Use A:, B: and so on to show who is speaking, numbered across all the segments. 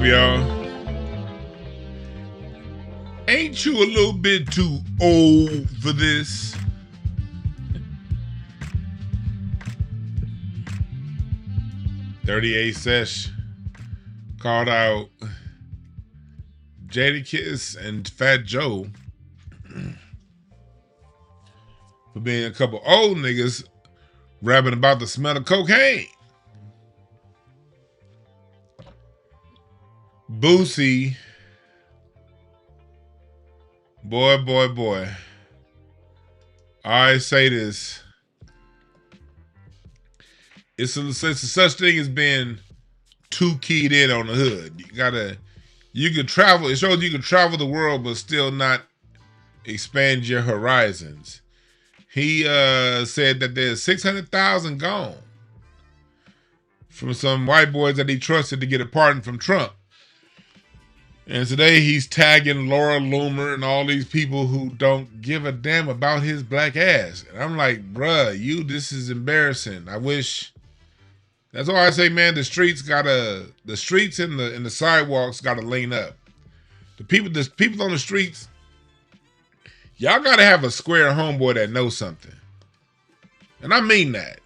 A: y'all? Ain't you a little bit too old for this? .38 Spesh called out Jadakiss and Fat Joe for being a couple old niggas rapping about the smell of cocaine. Boosie, boy. I say this. It's a such thing as being too keyed in on the hood. You can travel. It shows you can travel the world, but still not expand your horizons. He said that there's 600,000 gone from some white boys that he trusted to get a pardon from Trump. And today he's tagging Laura Loomer and all these people who don't give a damn about his black ass. And I'm like, bruh, this is embarrassing. I wish. That's why I say, man, the streets and the sidewalks gotta lean up. The people on the streets, y'all gotta have a square homeboy that knows something. And I mean that.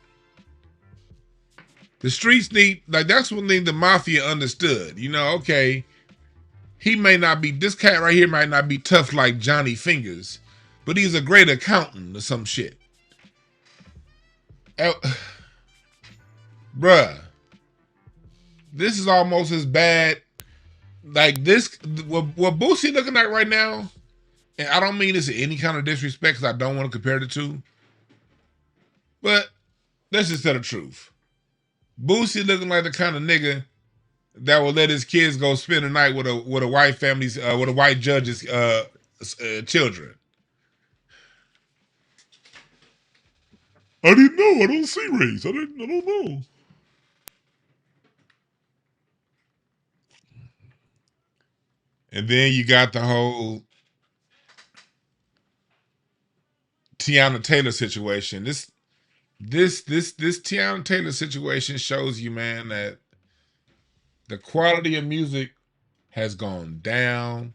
A: The streets need, that's one thing the mafia understood. Okay, this cat right here might not be tough like Johnny Fingers, but he's a great accountant or some shit. Bruh, this is almost as bad. Like this, what Boosie looking at right now, and I don't mean this in any kind of disrespect because I don't want to compare the two, but let's just tell the truth. Boosie looking like the kind of nigga that will let his kids go spend the night with a white family's, with a white judge's children. I didn't know. I don't see race. I don't know. And then you got the whole Teyana Taylor situation. This Teyana Taylor situation shows you, man, that the quality of music has gone down.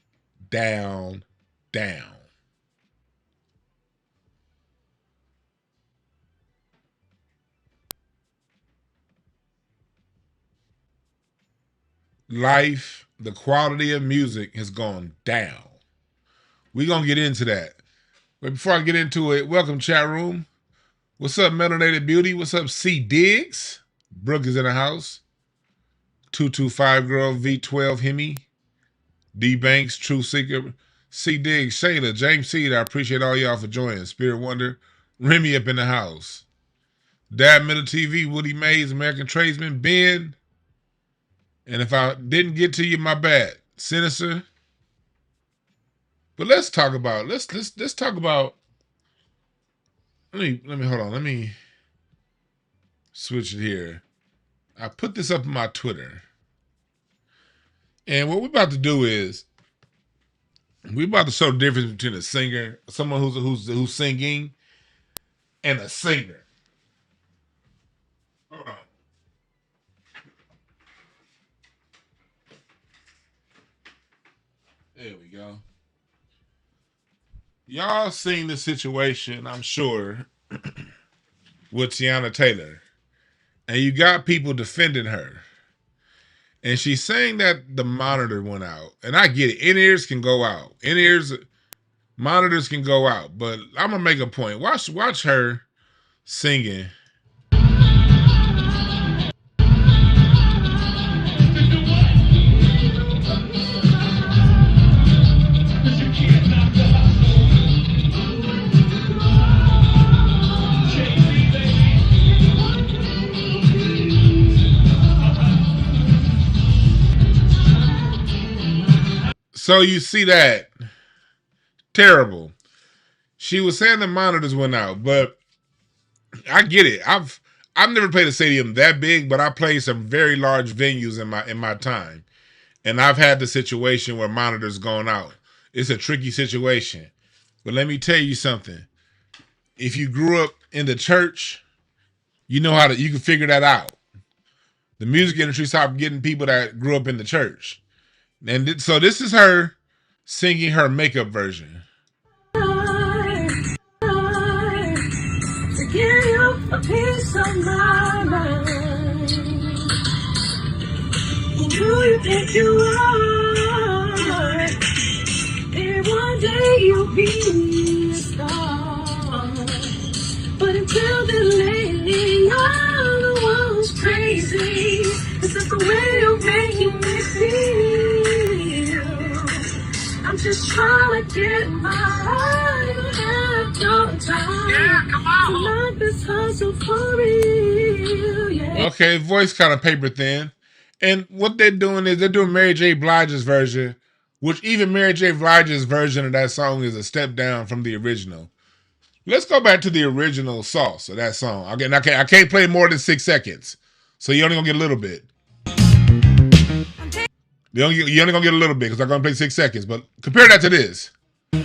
A: The quality of music has gone down. We're going to get into that. But before I get into it, welcome chat room. What's up, Melanated Beauty? What's up, C Diggs? Brooke is in the house. 225 Girl, V12 Hemi. D Banks, True Seeker. C Diggs, Shayla, James Seed. I appreciate all y'all for joining. Spirit Wonder. Remy up in the house. Dad Middle TV, Woody Mays, American Tradesman, Ben. And if I didn't get to you, my bad. Sinister. But let's talk about, let's talk about, let me hold on. Let me switch it here. I put this up on my Twitter. And what we're about to do is, we're about to show the difference between a singer, someone who's singing, and a singer. Hold on. There we go. Y'all seen the situation, I'm sure, with Teyana Taylor. And you got people defending her. And she's saying that the monitor went out. And I get it. In-ears can go out. Monitors can go out. But I'm going to make a point. Watch her singing. So you see that. Terrible. She was saying the monitors went out, but I get it. I've never played a stadium that big, but I played some very large venues in my time. And I've had the situation where monitors gone out. It's a tricky situation. But let me tell you something. If you grew up in the church, you can figure that out. The music industry stopped getting people that grew up in the church. And so this is her singing her makeup version.
B: To give you a piece of my mind. Who do you think you are? And one day you'll be a star. But until then, lately, you're the one who's crazy. It's just the way you're making me feel. I'm just trying to get my life back on time. Yeah, come on. Life is hustle for real, yeah.
A: Okay, voice kind of paper thin. And what they're doing is they're doing Mary J. Blige's version, which even Mary J. Blige's version of that song is a step down from the original. Let's go back to the original sauce of that song. Again, I can't play more than 6 seconds. So you're only going to get a little bit. You're only going to get a little bit because I'm going to play 6 seconds. But compare that to this.
B: Who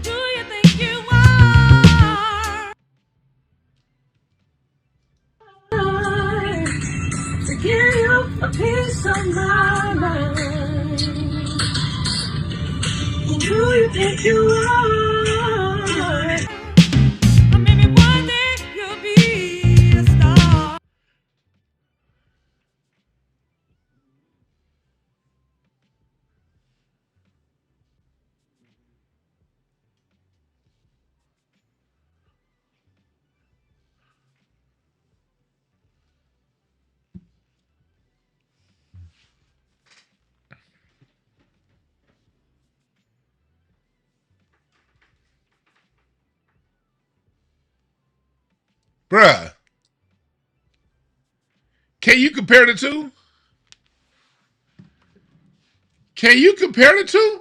B: do you think you are? To give you a piece of my mind. Who do you think you are? Maybe one day you'll be a star.
A: Bruh. Can you compare the two? Can you compare the two?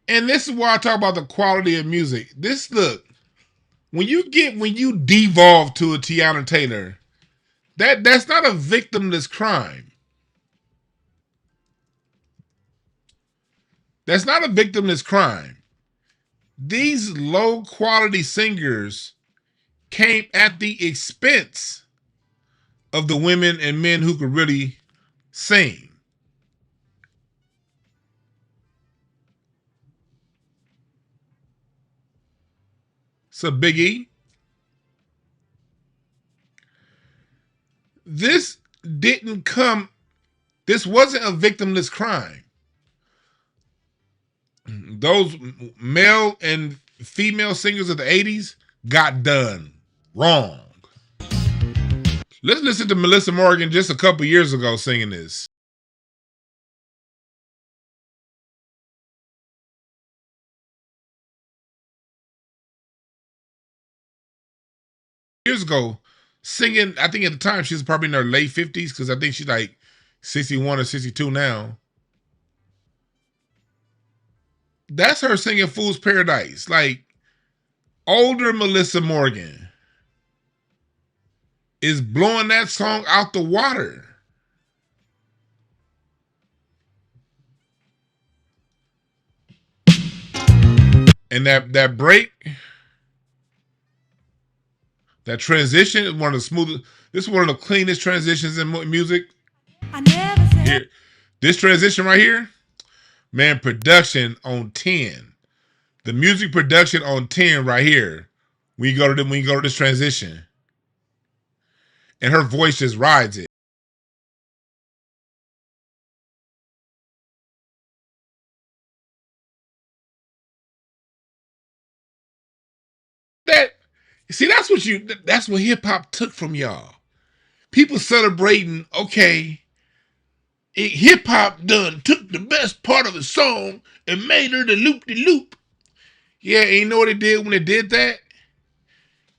A: And this is why I talk about the quality of music. This, look, when you devolve to a Teyana Taylor, that's not a victimless crime. That's not a victimless crime. These low quality singers came at the expense of the women and men who could really sing. So Biggie, this wasn't a victimless crime. Those male and female singers of the 80s got done wrong. Let's listen to Melissa Morgan just a couple years ago singing this. Years ago, singing, I think at the time she was probably in her late 50s because I think she's like 61 or 62 now. That's her singing Fool's Paradise. Like, older Melissa Morgan is blowing that song out the water. And that break, that transition is one of the smoothest. This is one of the cleanest transitions in music.
B: I never said.
A: Here, this transition right here, man, production on 10. The music production on 10 right here. When you go to this transition, and her voice just rides it. That's what hip hop took from y'all. People celebrating, okay, hip hop done took the best part of the song and made her the loop-de-loop. Yeah, and you know what it did when it did that?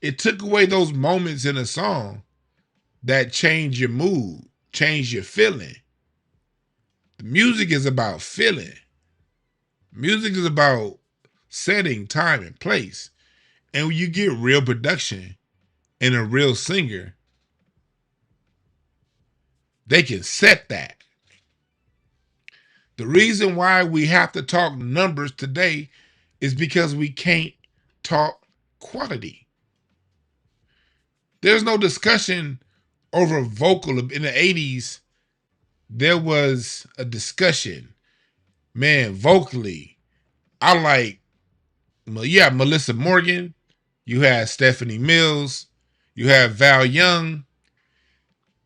A: It took away those moments in a song that change your mood, change your feeling. The music is about feeling. Music is about setting time and place. And when you get real production and a real singer, they can set that. The reason why we have to talk numbers today is because we can't talk quality. There's no discussion over vocal. In the 80s, there was a discussion. Man, vocally, I like, you have Melissa Morgan, you have Stephanie Mills, you have Val Young,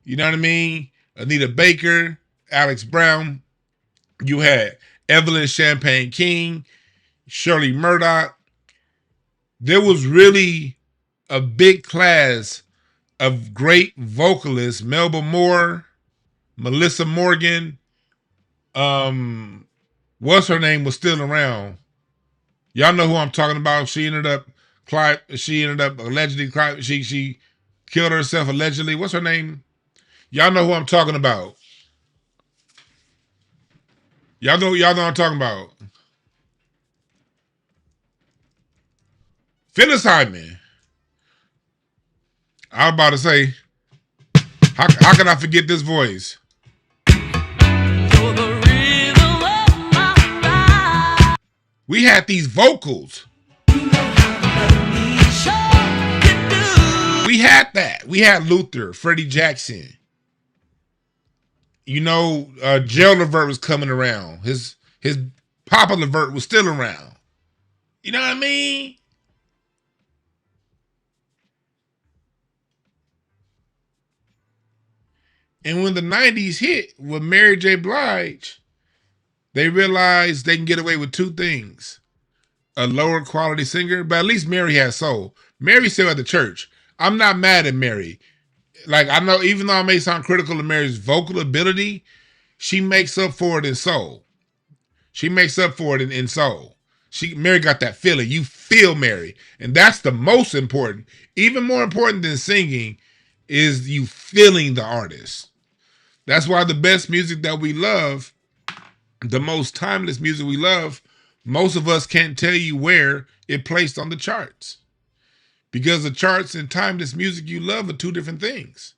A: you know what I mean? Anita Baker, Alex Brown, you had Evelyn Champagne King, Shirley Murdoch. There was really a big class of great vocalists. Melba Moore, Melissa Morgan, what's her name was still around. Y'all know who I'm talking about. She ended up allegedly, she killed herself allegedly. What's her name? Y'all know who I'm talking about. Y'all know what I'm talking about. Phyllis Hyman. I was about to say, how can I forget this voice? We had these vocals. We had that. We had Luther, Freddie Jackson. You know, Gerald Levert was coming around. His Papa Levert was still around. You know what I mean? And when the 90s hit with Mary J. Blige, they realized they can get away with two things. A lower quality singer, but at least Mary had soul. Mary still at the church. I'm not mad at Mary. Like, I know, even though I may sound critical of Mary's vocal ability, she makes up for it in soul. She makes up for it in soul. Mary got that feeling. You feel Mary. And that's the most important. Even more important than singing is you feeling the artist. That's why the best music that we love, the most timeless music we love, most of us can't tell you where it placed on the charts. Because the charts and timeless music you love are two different things.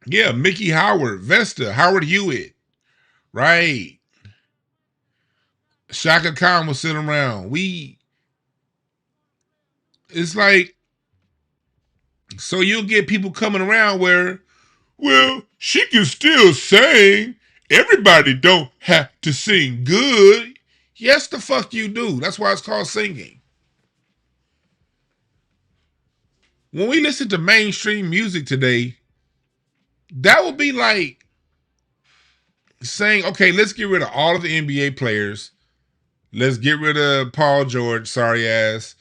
A: Yeah, Mickey Howard, Vesta, Howard Hewitt, right? Shaka Khan was sitting around. It's like, so you'll get people coming around where, well, she can still sing. Everybody don't have to sing good. Yes, the fuck you do. That's why it's called singing. When we listen to mainstream music today, that would be like saying, okay, let's get rid of all of the NBA players. Let's get rid of Paul George, sorry ass.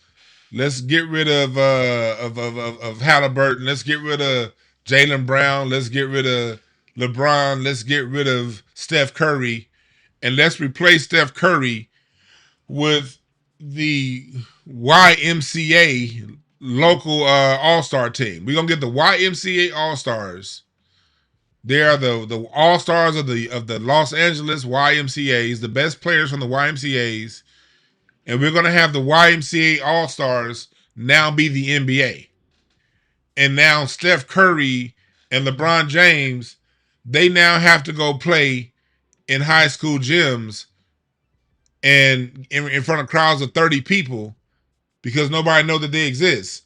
A: Let's get rid of Halliburton. Let's get rid of Jaylen Brown. Let's get rid of LeBron. Let's get rid of Steph Curry. And let's replace Steph Curry with the YMCA local all-star team. We're going to get the YMCA All-Stars. They are the all-stars of the Los Angeles YMCAs, the best players from the YMCAs. And we're going to have the YMCA All-Stars now be the NBA. And now Steph Curry and LeBron James, they now have to go play in high school gyms and in front of crowds of 30 people because nobody knows that they exist.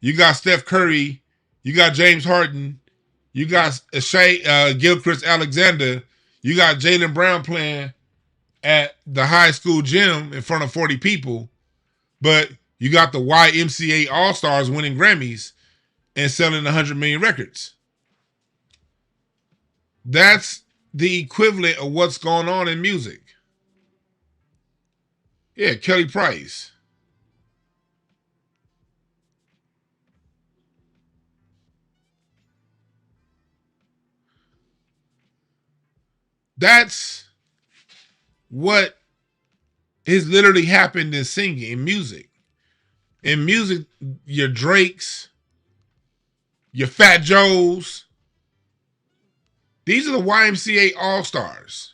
A: You got Steph Curry, you got James Harden, you got Gilchrist Alexander, you got Jaylen Brown playing at the high school gym in front of 40 people, but you got the YMCA All-Stars winning Grammys and selling 100 million records. That's the equivalent of what's going on in music. Yeah, Kelly Price. That's what has literally happened in singing, in music. In music, your Drakes, your Fat Joes, these are the YMCA All-Stars.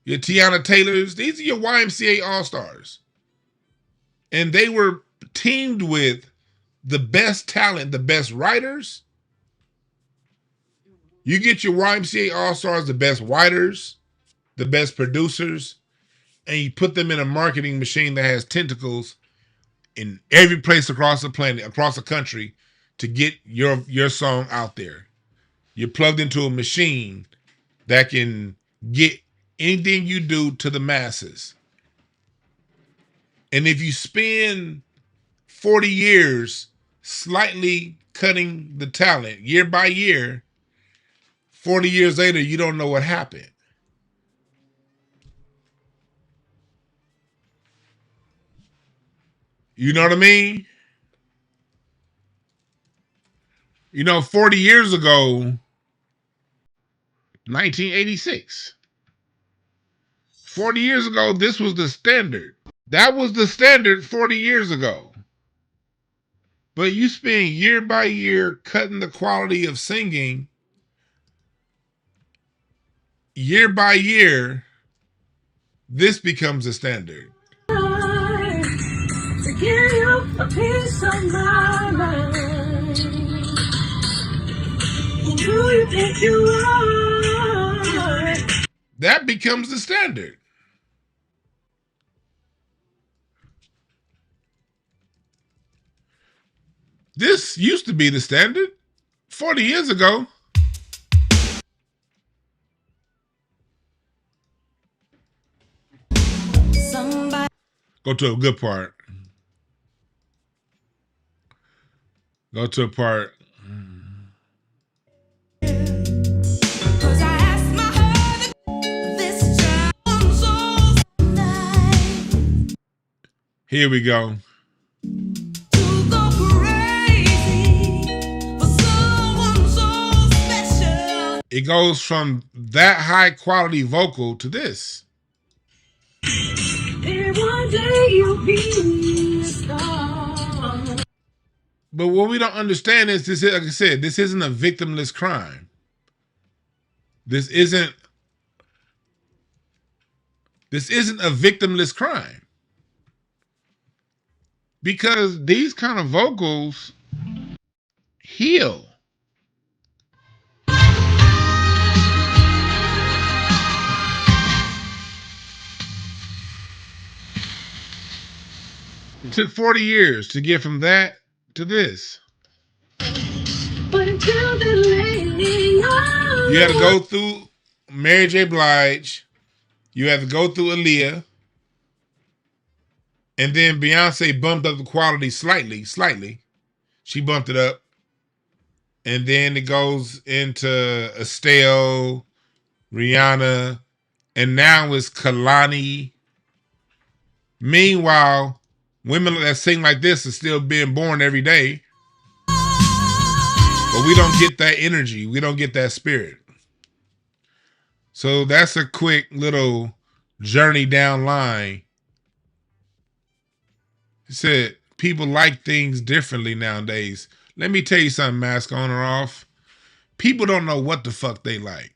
A: Your Teyana Taylors, these are your YMCA All-Stars. And they were teamed with the best talent, the best writers. You get your YMCA All-Stars, the best writers, the best producers, and you put them in a marketing machine that has tentacles in every place across the planet, across the country, to get your song out there. You're plugged into a machine that can get anything you do to the masses. And if you spend 40 years slightly cutting the talent year by year, 40 years later, you don't know what happened. You know what I mean? 40 years ago, 1986. 40 years ago, this was the standard. That was the standard 40 years ago. But you spend year by year cutting the quality of singing, year by year, this becomes the standard.
B: To give you a piece of my mind. Who you think you are?
A: That becomes the standard. This used to be the standard 40 years ago.
B: Somebody.
A: Go to a good part. Go to a part. Here we go. It goes from that high quality vocal to this.
B: And one day you'll be a star.
A: But what we don't understand is this, like I said, this isn't a victimless crime. This isn't a victimless crime. Because these kind of vocals heal. It took 40 years to get from that to this.
B: But until then, lately,
A: you had to go through Mary J. Blige. You had to go through Aaliyah. And then Beyonce bumped up the quality slightly. She bumped it up. And then it goes into Estelle, Rihanna, and now it's Kalani. Meanwhile, women that sing like this are still being born every day. But we don't get that energy. We don't get that spirit. So that's a quick little journey down line. He said, people like things differently nowadays. Let me tell you something, mask on or off. People don't know what the fuck they like.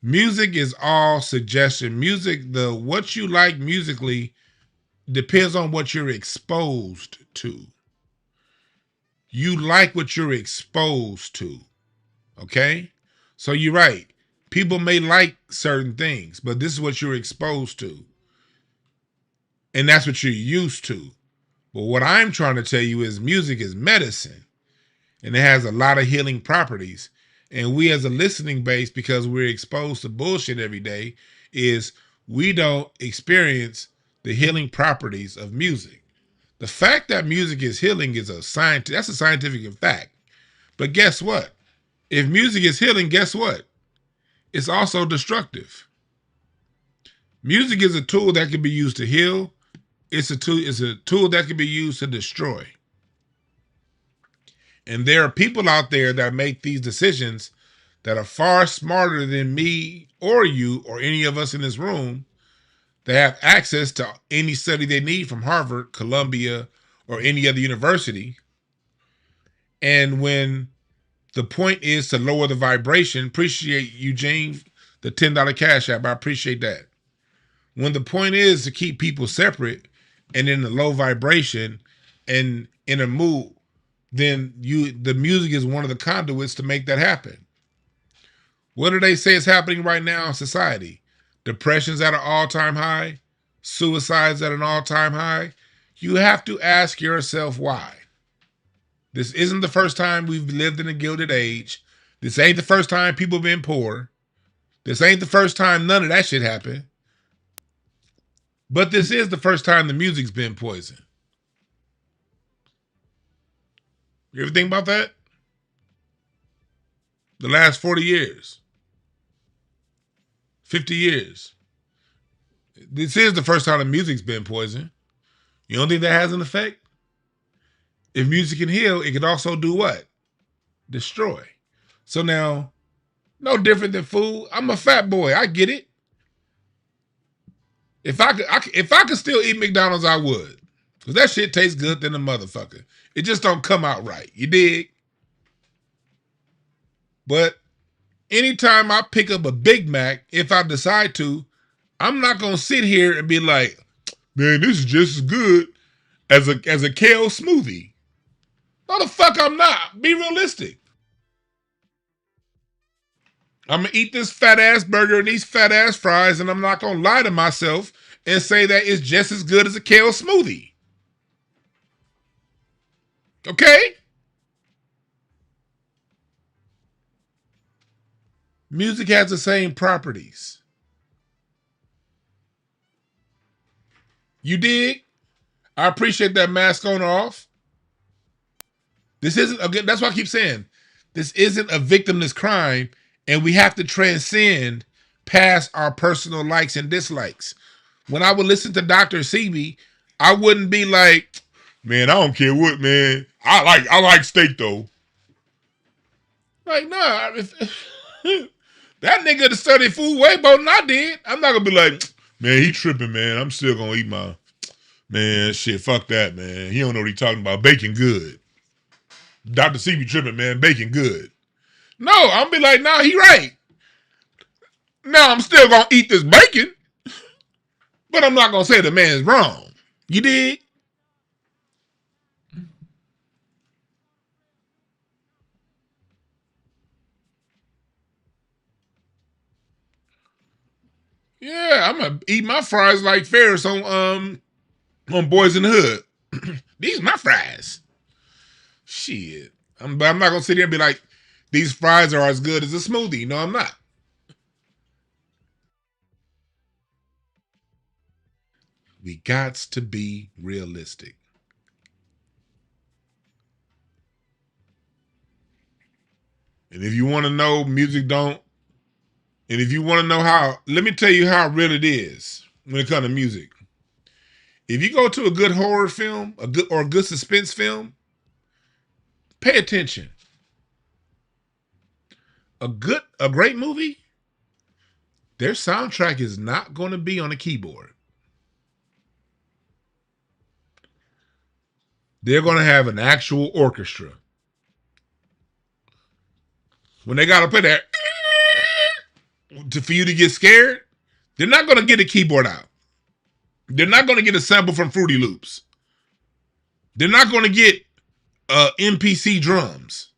A: Music is all suggestion. What you like musically depends on what you're exposed to. You like what you're exposed to. Okay? So you're right. People may like certain things, but this is what you're exposed to. And that's what you're used to. But what I'm trying to tell you is music is medicine. And it has a lot of healing properties. And we as a listening base, because we're exposed to bullshit every day, is we don't experience the healing properties of music. The fact that music is healing is that's a scientific fact. But guess what? If music is healing, guess what? It's also destructive. Music is a tool that can be used to heal. It's a tool that can be used to destroy. And there are people out there that make these decisions that are far smarter than me or you or any of us in this room. They have access to any study they need from Harvard, Columbia, or any other university. And when the point is to lower the vibration, appreciate Eugene, the $10 Cash App. I appreciate that. When the point is to keep people separate and in the low vibration and in a mood, then the music is one of the conduits to make that happen. What do they say is happening right now in society? Depression's at an all-time high. Suicide's at an all-time high. you have to ask yourself why. This isn't the first time we've lived in a Gilded Age. This ain't the first time people been poor. This ain't the first time none of that shit happened. But this is the first time the music's been poisoned. You ever think about that? The last 40 years. 50 years. This is the first time the music's been poisoned. You don't think that has an effect? If music can heal, it can also do what? Destroy. So now, no different than food. I'm a fat boy. I get it. If I could still eat McDonald's, I would. Because that shit tastes good than a motherfucker. It just don't come out right. You dig? But anytime I pick up a Big Mac, if I decide to, I'm not going to sit here and be like, man, this is just as good as a kale smoothie. No, the fuck I'm not. Be realistic. I'm going to eat this fat ass burger and these fat ass fries, and I'm not going to lie to myself and say that it's just as good as a kale smoothie. Okay? Music has the same properties. You dig? I appreciate that mask on or off. This isn't, again, that's why I keep saying, this isn't a victimless crime, and we have to transcend past our personal likes and dislikes. When I would listen to Dr. Sebi, I wouldn't be like, man, I don't care what, man. I like steak though. Like, nah, that nigga to study food way more than I did. I'm not gonna be like, man, he tripping, man. I'm still gonna eat my, man, shit, fuck that, man. He don't know what he talking about. Bacon good. Dr. Sebi tripping, man. Bacon good. No, I'm be like, nah, he right. Now I'm still gonna eat this bacon, but I'm not gonna say the man's wrong. You dig? Yeah, I'm gonna eat my fries like Ferris on Boys in the Hood. These my fries. Shit. But I'm not gonna sit here and be like, these fries are as good as a smoothie. No, I'm not. We got to be realistic. And if you want to know music don't, and if you want to know how, let me tell you how real it is when it comes to music. If you go to a good horror film, a good suspense film, pay attention. A great movie, their soundtrack is not going to be on a keyboard. They're going to have an actual orchestra. When they got to play that for you to get scared, they're not going to get a keyboard out. They're not going to get a sample from Fruity Loops. They're not going to get MPC drums.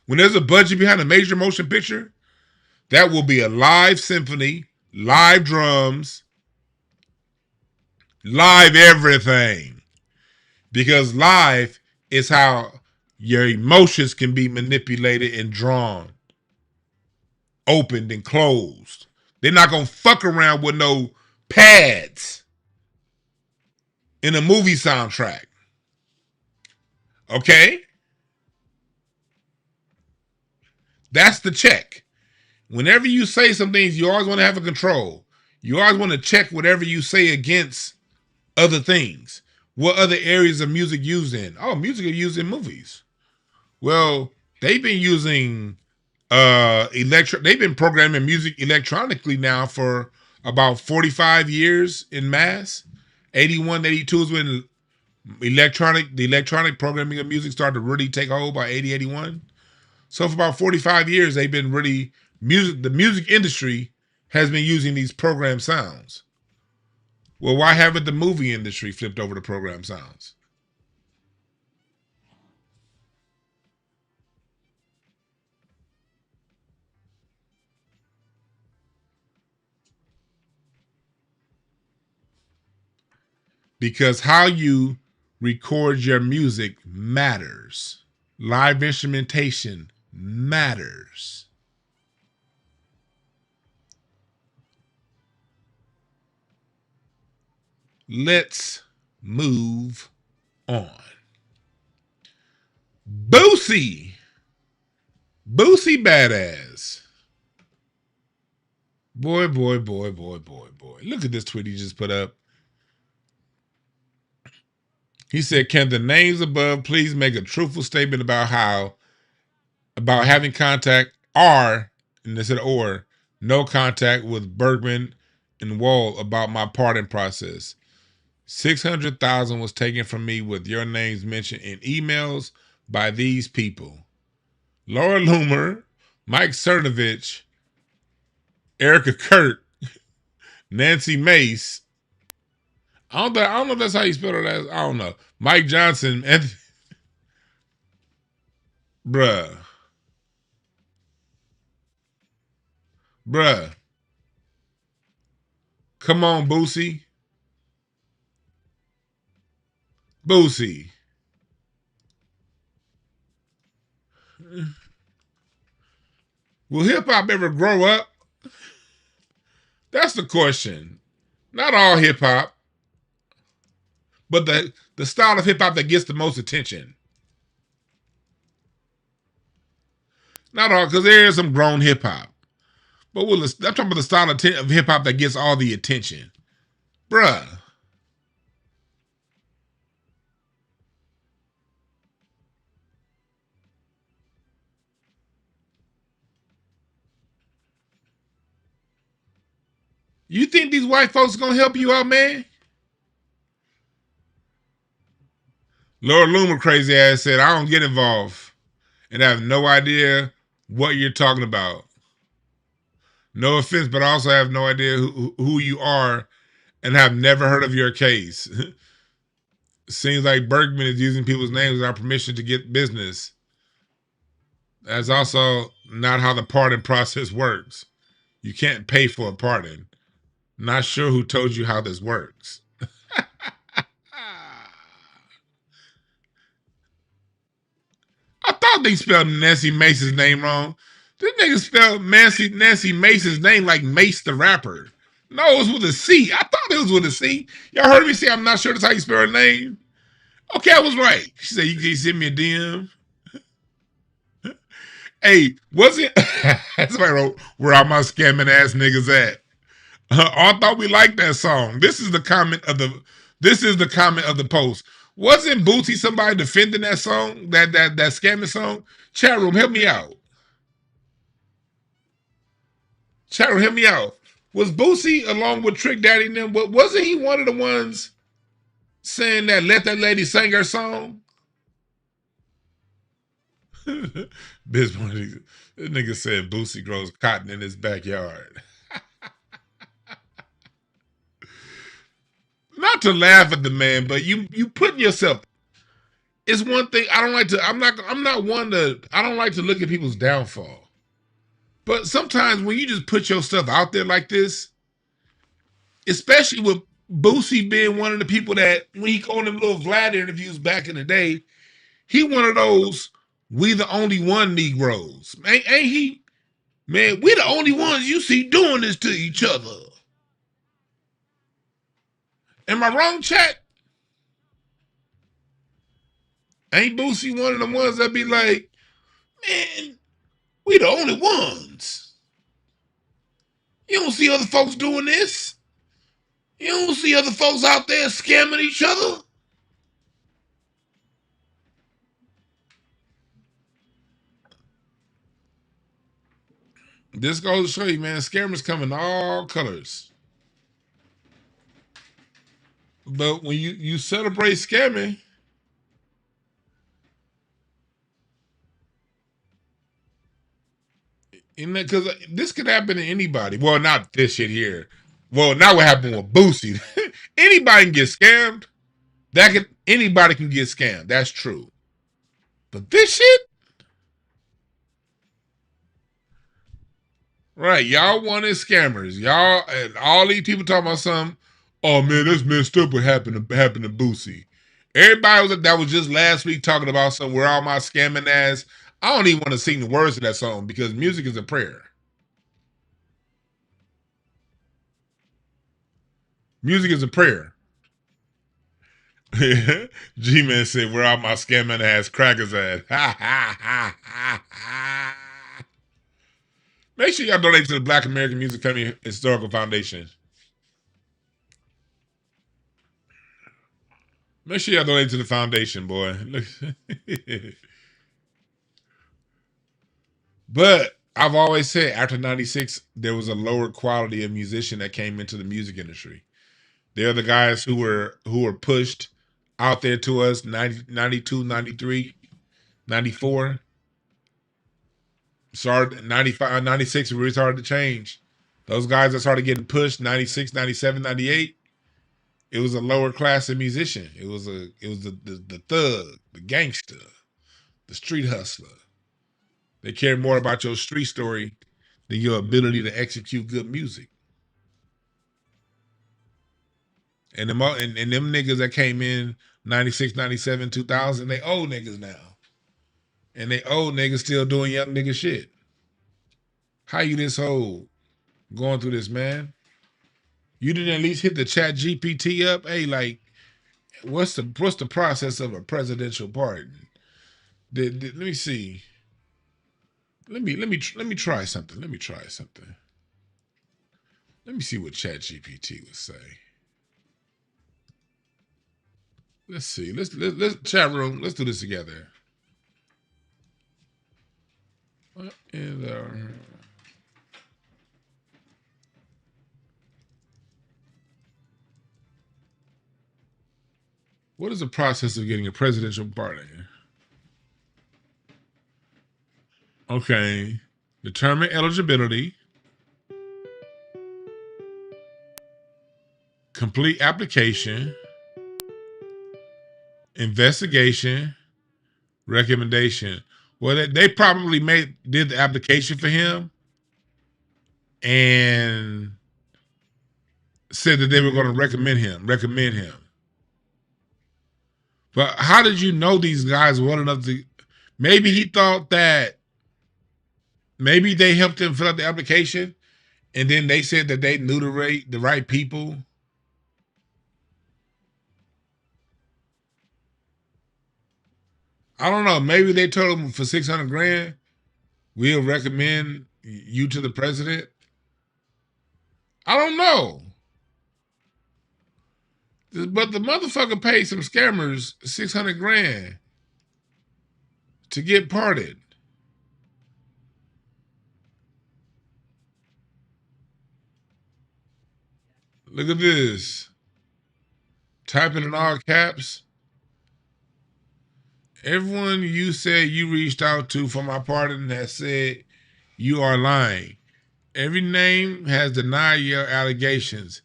A: When there's a budget behind a major motion picture, that will be a live symphony, live drums, live everything. Because live is how your emotions can be manipulated and drawn, opened and closed. They're not going to fuck around with no pads in a movie soundtrack. Okay? That's the check. Whenever you say some things, you always want to have a control. You always want to check whatever you say against other things. What other areas of music used in? Oh, music is used in movies. Well, they've been using they've been programming music electronically now for about 45 years in mass. 81, 82 is when the electronic programming of music started to really take hold by 80, 81. So for about 45 years, they've been the music industry has been using these program sounds. Well, why haven't the movie industry flipped over to program sounds? because how you record your music matters. Live instrumentation matters. Let's move on. Boosie badass. Boy. Look at this tweet he just put up. He said, can the names above please make a truthful statement about having contact and they said or no contact with Bergman and Wall about my pardon process. 600,000 was taken from me with your names mentioned in emails by these people: Laura Loomer, Mike Cernovich, Erica Kurt, Nancy Mace. I don't know if that's how you spell it. I don't know. Mike Johnson and bruh. Come on, Boosie. Will hip hop ever grow up? That's the question. Not all hip hop, but the style of hip hop that gets the most attention. Not all, because there is some grown hip hop. But I'm talking about the style of hip hop that gets all the attention. Bruh. You think these white folks are going to help you out, man? Laura Loomer crazy ass said, I don't get involved and I have no idea what you're talking about. No offense, but I also have no idea who you are and have never heard of your case. Seems like Bergman is using people's names without permission to get business. That's also not how the pardon process works. You can't pay for a pardon. Not sure who told you how this works. I thought they spelled Nancy Mace's name wrong. This nigga spelled Nancy Mace's name like Mace the rapper. No, it was with a C. I thought it was with a C. Y'all heard me say I'm not sure that's how you spell her name? Okay, I was right. She said, you can send me a DM. Hey, was it? Somebody wrote, where are my scamming ass niggas at? I thought we liked that song. This is the comment of the post. Wasn't Boosie somebody defending that song, that scamming song? Chat room, help me out. Chat room, help me out. Was Boosie along with Trick Daddy and them? Wasn't he one of the ones saying that let that lady sing her song? This nigga said Boosie grows cotton in his backyard. Not to laugh at the man, but you putting yourself. It's one thing I don't like to. I don't like to look at people's downfall. But sometimes when you just put your stuff out there like this, especially with Boosie being one of the people that when he on them little Vlad interviews back in the day, he one of those we the only one Negroes. Ain't he? Man, we the only ones you see doing this to each other. Am I wrong, chat? Ain't Boosie one of the ones that be like, man, we the only ones. You don't see other folks doing this. You don't see other folks out there scamming each other. This goes to show you, man, scammers come in all colors. But when you celebrate scamming, because this could happen to anybody. Well, not this shit here. Well, not what happened with Boosie. Anybody can get scammed. Anybody can get scammed. That's true. But this shit, right? Y'all wanted scammers. Y'all and all these people talking about something. oh man, that's messed up what happened to Boosie. Everybody that was just last week talking about somewhere all my scamming ass. I don't even want to sing the words of that song because music is a prayer. Music is a prayer. G-Man said, where all my scamming ass crackers at? Make sure y'all donate to the Black American Music Family Historical Foundation. Make sure y'all donate to the foundation, boy. But I've always said after 96, there was a lower quality of musician that came into the music industry. They're the guys who were pushed out there to us 90, 92, 93, 94. Started 95, 96 really started to change. Those guys that started getting pushed 96, 97, 98. It was a lower class of musician. It was the thug, the gangster, the street hustler. They care more about your street story than your ability to execute good music. And them niggas that came in 96, 97, 2000, they old niggas now. And they old niggas still doing young nigga shit. How you this old going through this, man? You didn't at least hit the chat GPT up? Hey, like, what's the process of a presidential pardon? Let me see. Let me try something. Let me try something. Let me see what chat GPT would say. Let's see. Let's chat room. Let's do this together. What is what is the process of getting a presidential pardon? Okay. Determine eligibility. Complete application. Investigation. Recommendation. Well, they probably did the application for him and said that they were going to recommend him. But how did you know these guys well enough to? Maybe he thought that maybe they helped him fill out the application, and then they said that they knew the right people. I don't know. Maybe they told him for 600 grand, we'll recommend you to the president. I don't know. But the motherfucker paid some scammers 600 grand to get pardoned. Look at this. Typing in all caps. Everyone you said you reached out to for my pardon has said you are lying. Every name has denied your allegations.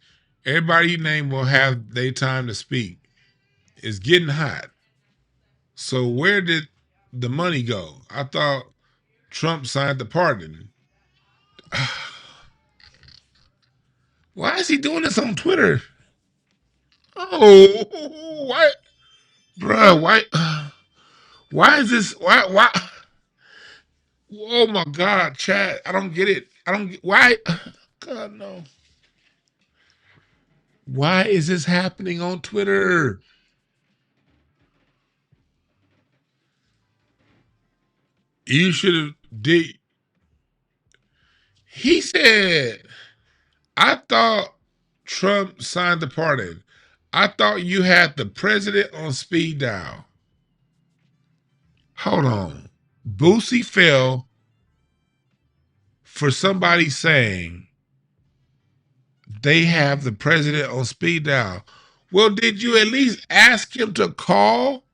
A: Everybody you name will have their time to speak. It's getting hot. So where did the money go? I thought Trump signed the pardon. Why is he doing this on Twitter? Oh, what? Bruh, why? Why is this? Why? Oh my God, chat. I don't get it. I don't get why. God, no. Why is this happening on Twitter? You should have did. He said, I thought Trump signed the pardon. I thought you had the president on speed dial. Hold on. Boosie fell for somebody saying they have the president on speed dial. Well, did you at least ask him to call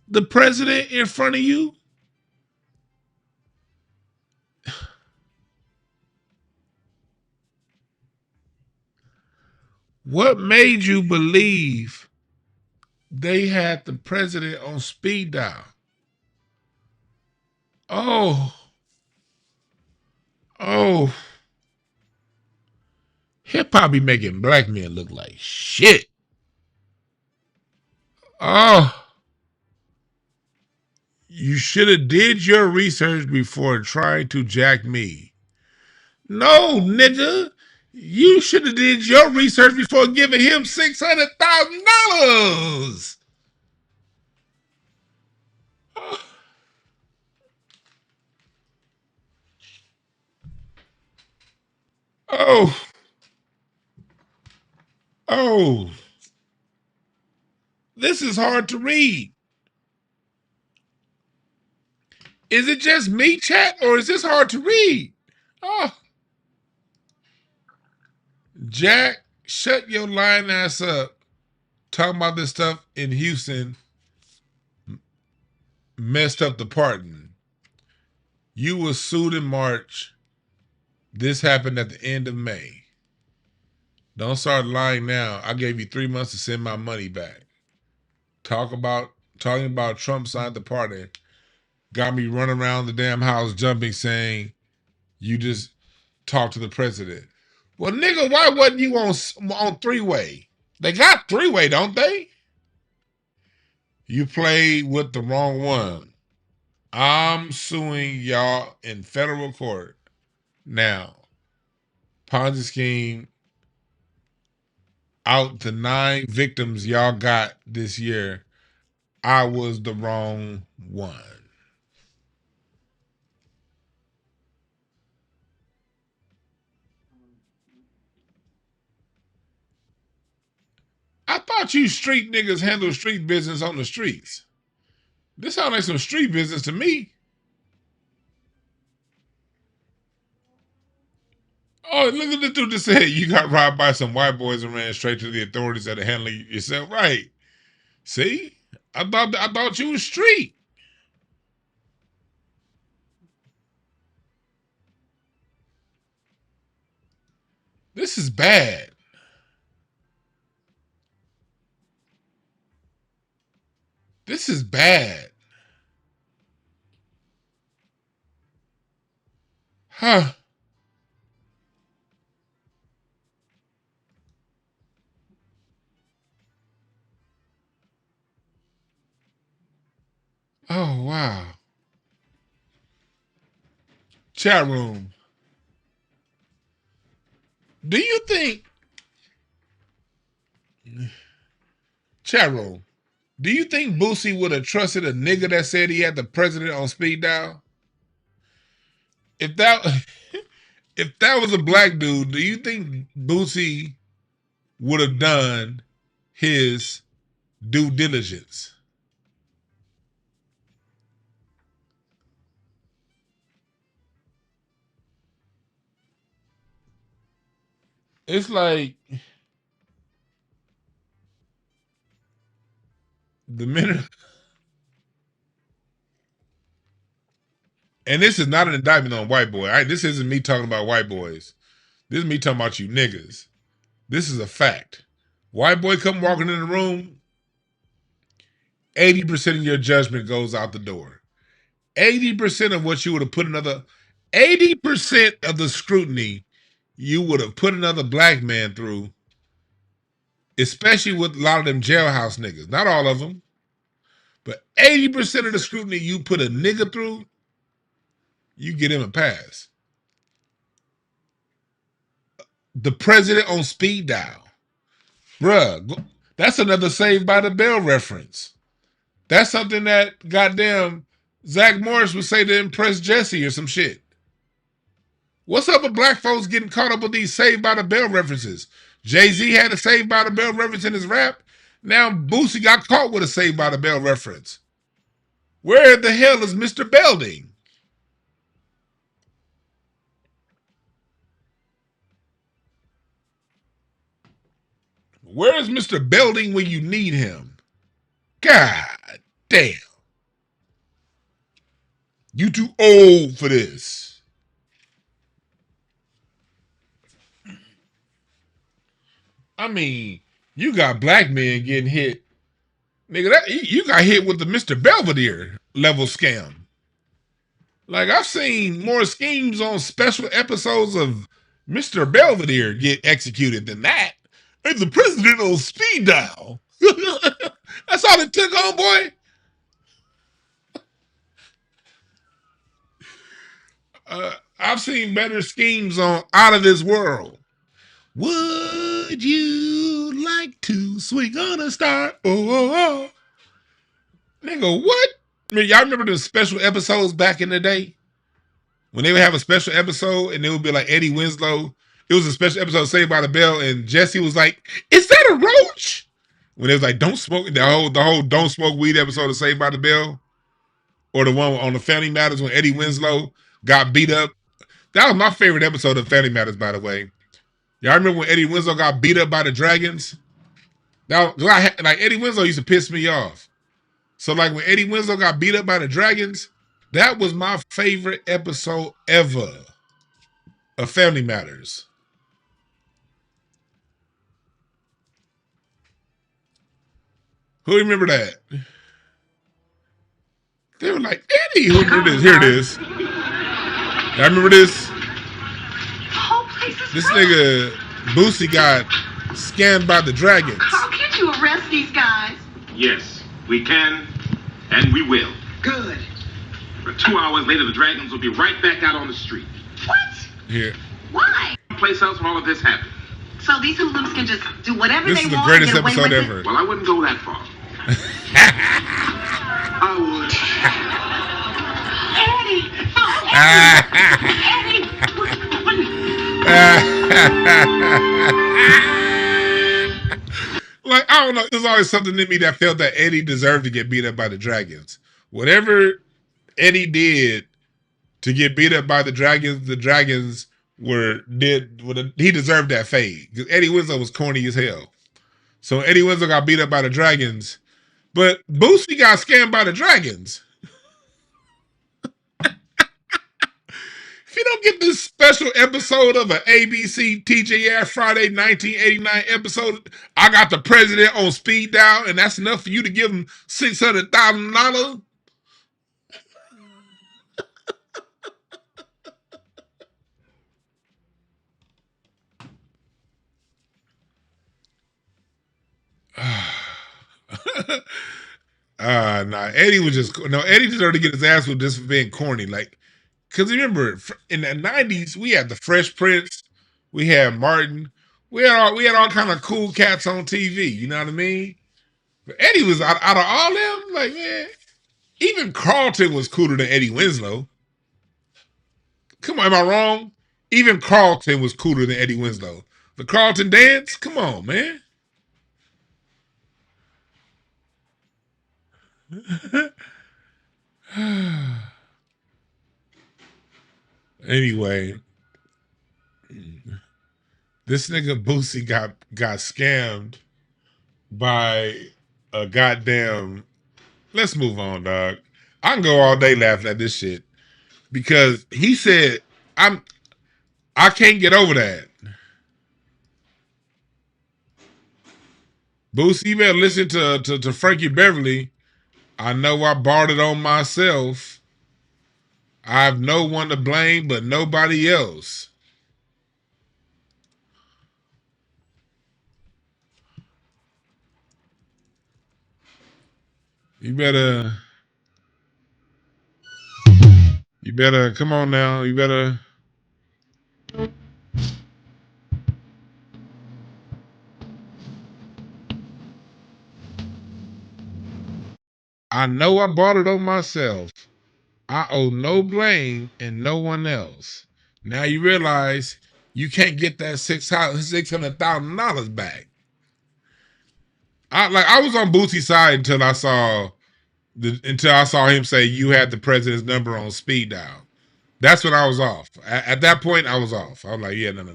A: the president in front of you? What made you believe they had the president on speed dial? Oh. Hip pop be making black men look like shit. Oh, you should have did your research before trying to jack me. No, nigga. You should have did your research before giving him $600,000. Oh. Oh. This is hard to read. Is it just me, chat, or is this hard to read? Oh. Jack, shut your lying ass up. Talking about this stuff in Houston messed up the pardon. You were sued in March. This happened at the end of May. Don't start lying now. I gave you 3 months to send my money back. Talking about Trump signed the pardon. Got me running around the damn house jumping saying you just talked to the president. Well, nigga, why wasn't you on three-way? They got three-way, don't they? You played with the wrong one. I'm suing y'all in federal court. Now, Ponzi scheme out the 9 victims y'all got this year. I was the wrong one. I thought you street niggas handle street business on the streets. This sounds like some street business to me. Oh, look at this dude that said you got robbed by some white boys and ran straight to the authorities that are handling yourself. Right. See? I thought you was street. This is bad. This is bad. Huh. Oh, wow. Chat room. Do you think... Chat room. Do you think Boosie would have trusted a nigga that said he had the president on speed dial? If that was a black dude, do you think Boosie would have done his due diligence? It's like the minute, and this is not an indictment on white boy. This isn't me talking about white boys. This is me talking about you niggas. This is a fact. White boy come walking in the room, 80% of your judgment goes out the door. 80% of what you would have put 80% of the scrutiny you would have put another black man through, especially with a lot of them jailhouse niggas. Not all of them, but 80% of the scrutiny you put a nigga through, you get him a pass. The president on speed dial. Bruh, that's another Saved by the Bell reference. That's something that goddamn Zach Morris would say to impress Jesse or some shit. What's up with black folks getting caught up with these Saved by the Bell references? Jay-Z had a Saved by the Bell reference in his rap. Now Boosie got caught with a Saved by the Bell reference. Where the hell is Mr. Belding? Where is Mr. Belding when you need him? God damn. You too old for this. I mean, you got black men getting hit. Nigga, you got hit with the Mr. Belvedere level scam. Like, I've seen more schemes on special episodes of Mr. Belvedere get executed than that. And the president on speed dial. That's all it took on, boy. I've seen better schemes on Out of This World. Would you like to swing on a star? Oh. Nigga, what? I mean, y'all remember the special episodes back in the day? When they would have a special episode and it would be like Eddie Winslow. It was a special episode of Saved by the Bell, and Jesse was like, "Is that a roach?" When it was like, "Don't smoke," the whole "Don't Smoke Weed" episode of Saved by the Bell, or the one on the Family Matters when Eddie Winslow got beat up. That was my favorite episode of Family Matters, by the way. Y'all remember when Eddie Winslow got beat up by the Dragons? That was, like Eddie Winslow used to piss me off. So like when Eddie Winslow got beat up by the Dragons, that was my favorite episode ever of Family Matters. Who remember that? They were like, Eddie, who remember this? Here it is. Y'all remember this? This nigga Boosie got scammed by the Dragons.
B: How can you arrest these guys?
C: Yes, we can, and we will.
B: Good.
C: But 2 hours later, the Dragons will be right back out on the street.
B: What?
A: Here.
B: Why?
C: Place else where all of this happened.
B: So these hoodlums can just do whatever
A: This
B: they
A: is the
B: want
A: greatest
B: and get away
A: episode
B: with
A: ever.
B: it?
C: Well, I wouldn't go that far. I would.
B: Eddie!
A: Like, I don't know. There's always something in me that felt that Eddie deserved to get beat up by the Dragons. Whatever Eddie did to get beat up by the Dragons he deserved that fade. Because Eddie Winslow was corny as hell. So Eddie Winslow got beat up by the Dragons. But Boosie got scammed by the Dragons. If you don't get this special episode of an ABC TJF Friday 1989 episode, I got the president on speed dial, and that's enough for you to give him $600,000. Eddie deserved to get his ass with just for being corny. Like, because remember, in the 90s, we had the Fresh Prince, we had Martin, we had all kind of cool cats on TV, you know what I mean? But Eddie was, out of all them, like, man, even Carlton was cooler than Eddie Winslow. Come on, am I wrong? Even Carlton was cooler than Eddie Winslow. The Carlton dance? Come on, man. Anyway, this nigga Boosie got scammed by a goddamn. Let's move on, dog. I can go all day laughing at this shit because he said, I can't get over that. Boosie, you better listen to Frankie Beverly. I know I bought it on myself. I have no one to blame but nobody else. You better come on now. You better. I know I bought it on myself. I owe no blame and no one else. Now you realize you can't get that $600,000 back. I was on Boosie's side until I saw him say you had the president's number on speed dial. That's when I was off. At that point, I was off. I was like, yeah, no.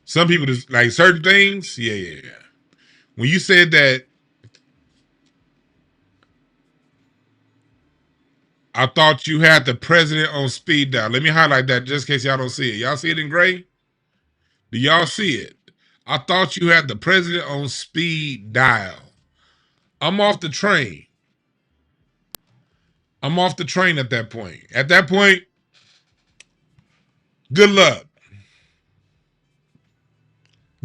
A: Some people just like certain things. Yeah. When you said that, I thought you had the president on speed dial. Let me highlight that just in case y'all don't see it. Y'all see it in gray? Do y'all see it? I thought you had the president on speed dial. I'm off the train. I'm off the train at that point. At that point, good luck.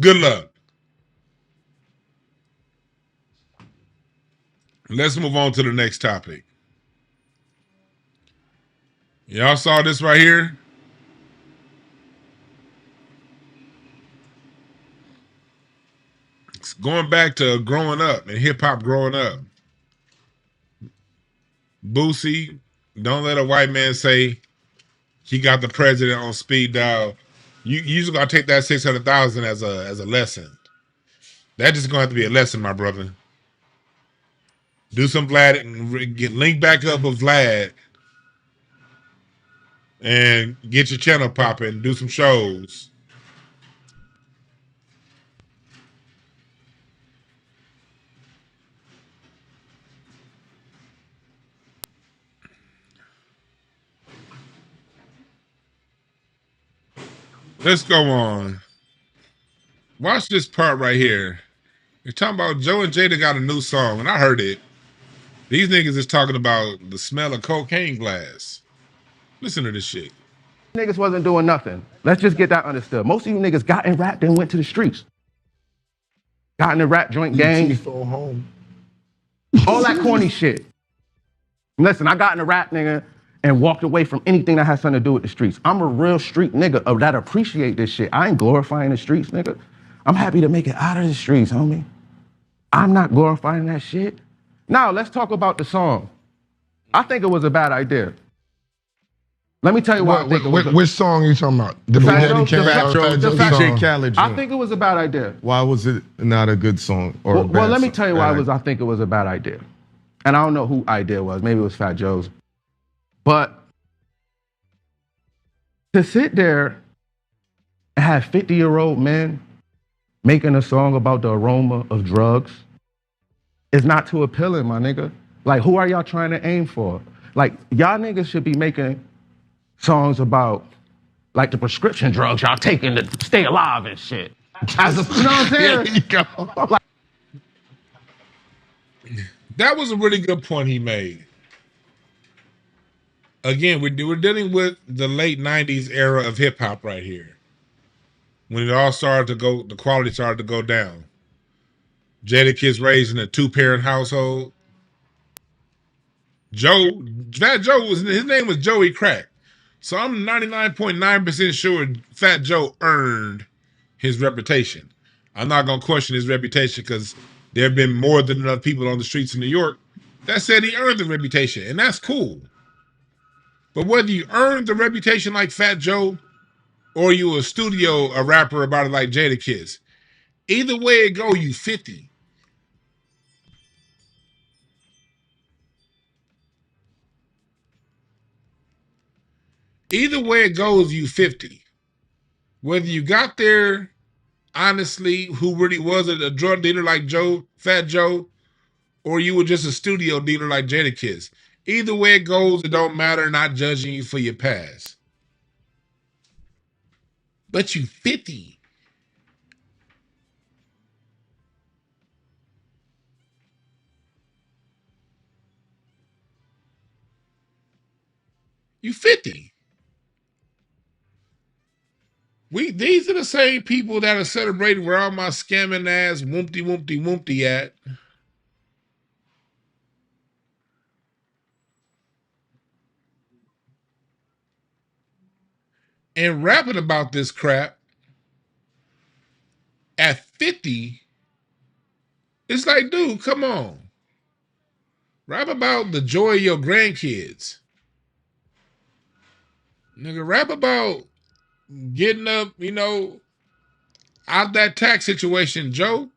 A: Good luck. Let's move on to the next topic. Y'all saw this right here? It's going back to growing up and hip hop growing up. Boosie, don't let a white man say he got the president on speed dial. You just gotta take that 600,000 as a lesson. That just gonna have to be a lesson, my brother. Do some Vlad and get linked back up with Vlad and get your channel popping. Do some shows. Let's go on. Watch this part right here. You're talking about Joe and Jada got a new song, and I heard it. These niggas is talking about the smell of cocaine glass. Listen to this shit.
D: Niggas wasn't doing nothing. Let's just get that understood. Most of you niggas got in rap and went to the streets. Got in the rap joint gang.
E: home.
D: All that corny shit. Listen, I got in the rap, nigga, and walked away from anything that has something to do with the streets. I'm a real street nigga that appreciate this shit. I ain't glorifying the streets, nigga. I'm happy to make it out of the streets, homie. I'm not glorifying that shit. Now, let's talk about the song. I think it was a bad idea. Let me tell you why I think it was
E: Which song are you talking about? The
D: Fat
E: Daddy
D: Joe-
E: Khaled
D: the
E: song?
D: Fat-
F: DJ Khaled
D: I
F: joint.
D: think it was a bad idea.
F: Why was it not a good song? Or a
D: Well,
F: bad
D: let me
F: song?
D: tell you why I think it was a bad idea. And I don't know who idea was. Maybe it was Fat Joe's. But to sit there and have 50-year-old men making a song about the aroma of drugs is not too appealing, my nigga. Like, who are y'all trying to aim for? Like, y'all niggas should be making songs about, like, the prescription drugs y'all taking to stay alive and shit. As a, you know what I'm saying?
E: There you go.
A: That was a really good point he made. Again, we're dealing with the late 90s era of hip hop right here. When it all started to go, the quality started to go down. Jadakiss raised in a 2-parent household. Fat Joe his name was Joey Crack. So I'm 99.9% sure Fat Joe earned his reputation. I'm not gonna question his reputation because there have been more than enough people on the streets of New York that said he earned the reputation, and that's cool. But whether you earned the reputation like Fat Joe or you a rapper about it like Jadakiss, either way it go, you 50. Either way it goes, you 50. Whether you got there honestly, who really was a drug dealer like Fat Joe, or you were just a studio dealer like Jadakiss. Either way it goes, it don't matter, not judging you for your past. But you 50. You 50. These are the same people that are celebrating where all my scamming ass whoopty at. And rapping about this crap at 50, it's like, dude, come on. Rap about the joy of your grandkids. Nigga, rap about getting up, out that tax situation, Joe.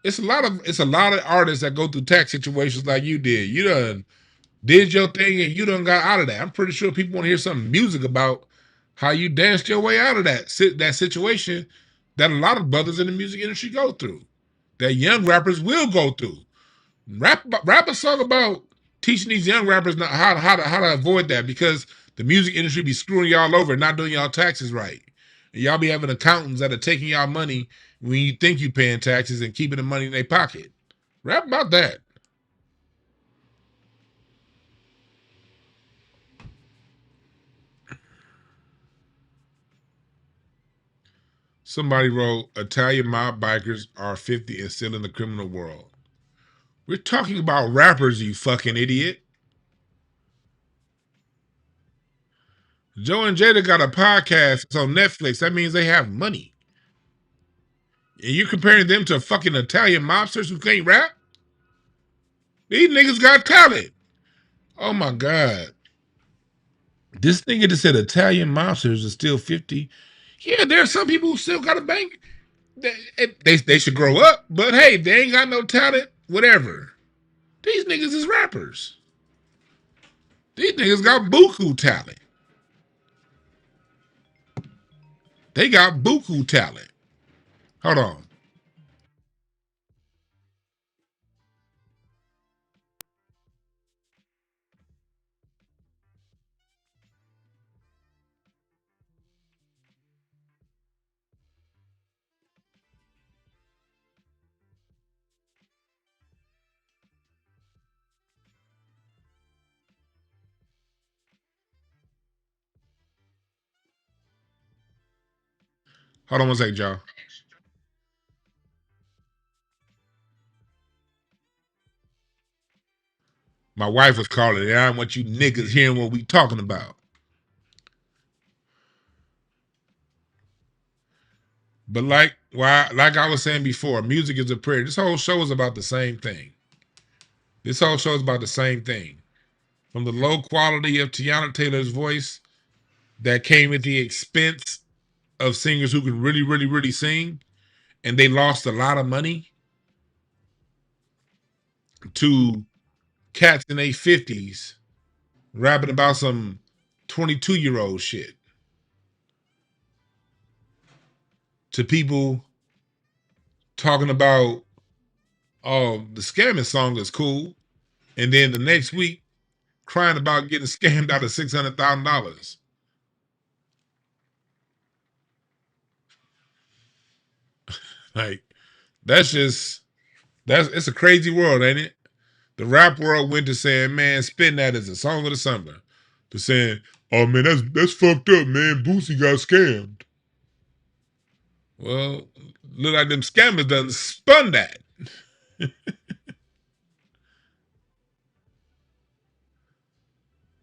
A: It's a lot of artists that go through tax situations like you did. You done did your thing and you done got out of that. I'm pretty sure people want to hear some music about how you danced your way out of that situation that a lot of brothers in the music industry go through, that young rappers will go through. Rap a song about teaching these young rappers how to avoid that, because the music industry be screwing y'all over and not doing y'all taxes right. And y'all be having accountants that are taking y'all money when you think you paying taxes and keeping the money in their pocket. Rap about that. Somebody wrote, Italian mob bikers are 50 and still in the criminal world. We're talking about rappers, you fucking idiot. Joe and Jada got a podcast. It's on Netflix. That means they have money. And you're comparing them to fucking Italian mobsters who can't rap? These niggas got talent. Oh my God. This nigga just said Italian mobsters are still 50. Yeah, there are some people who still got a bank. They should grow up, but hey, they ain't got no talent, whatever. These niggas is rappers. These niggas got buku talent. They got buku talent. Hold on. Hold on one second, y'all. My wife was calling and I don't want you niggas hearing what we talking about. But like I was saying before, music is a prayer. This whole show is about the same thing. This whole show is about the same thing. From the low quality of Teyana Taylor's voice that came at the expense of singers who can really, really, really sing, and they lost a lot of money, to cats in their 50s rapping about some 22-year-old shit, to people talking about, oh, the scamming song is cool, and then the next week crying about getting scammed out of $600,000. Like, it's a crazy world, ain't it? The rap world went to saying, man, spin that as a song of the summer, to saying, oh man, that's fucked up, man. Boosie got scammed. Well, look like them scammers done spun that.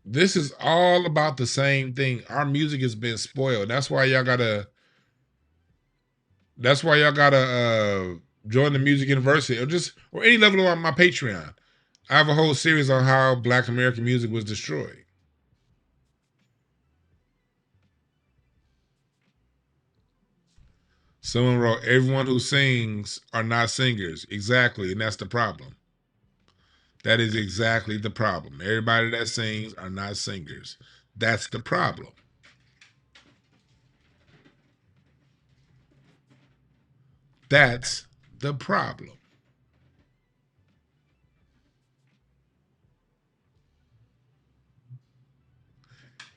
A: This is all about the same thing. Our music has been spoiled. That's why y'all gotta join the Music University or any level on my Patreon. I have a whole series on how Black American music was destroyed. Someone wrote, everyone who sings are not singers. Exactly, and that's the problem. That is exactly the problem. Everybody that sings are not singers. That's the problem. That's the problem.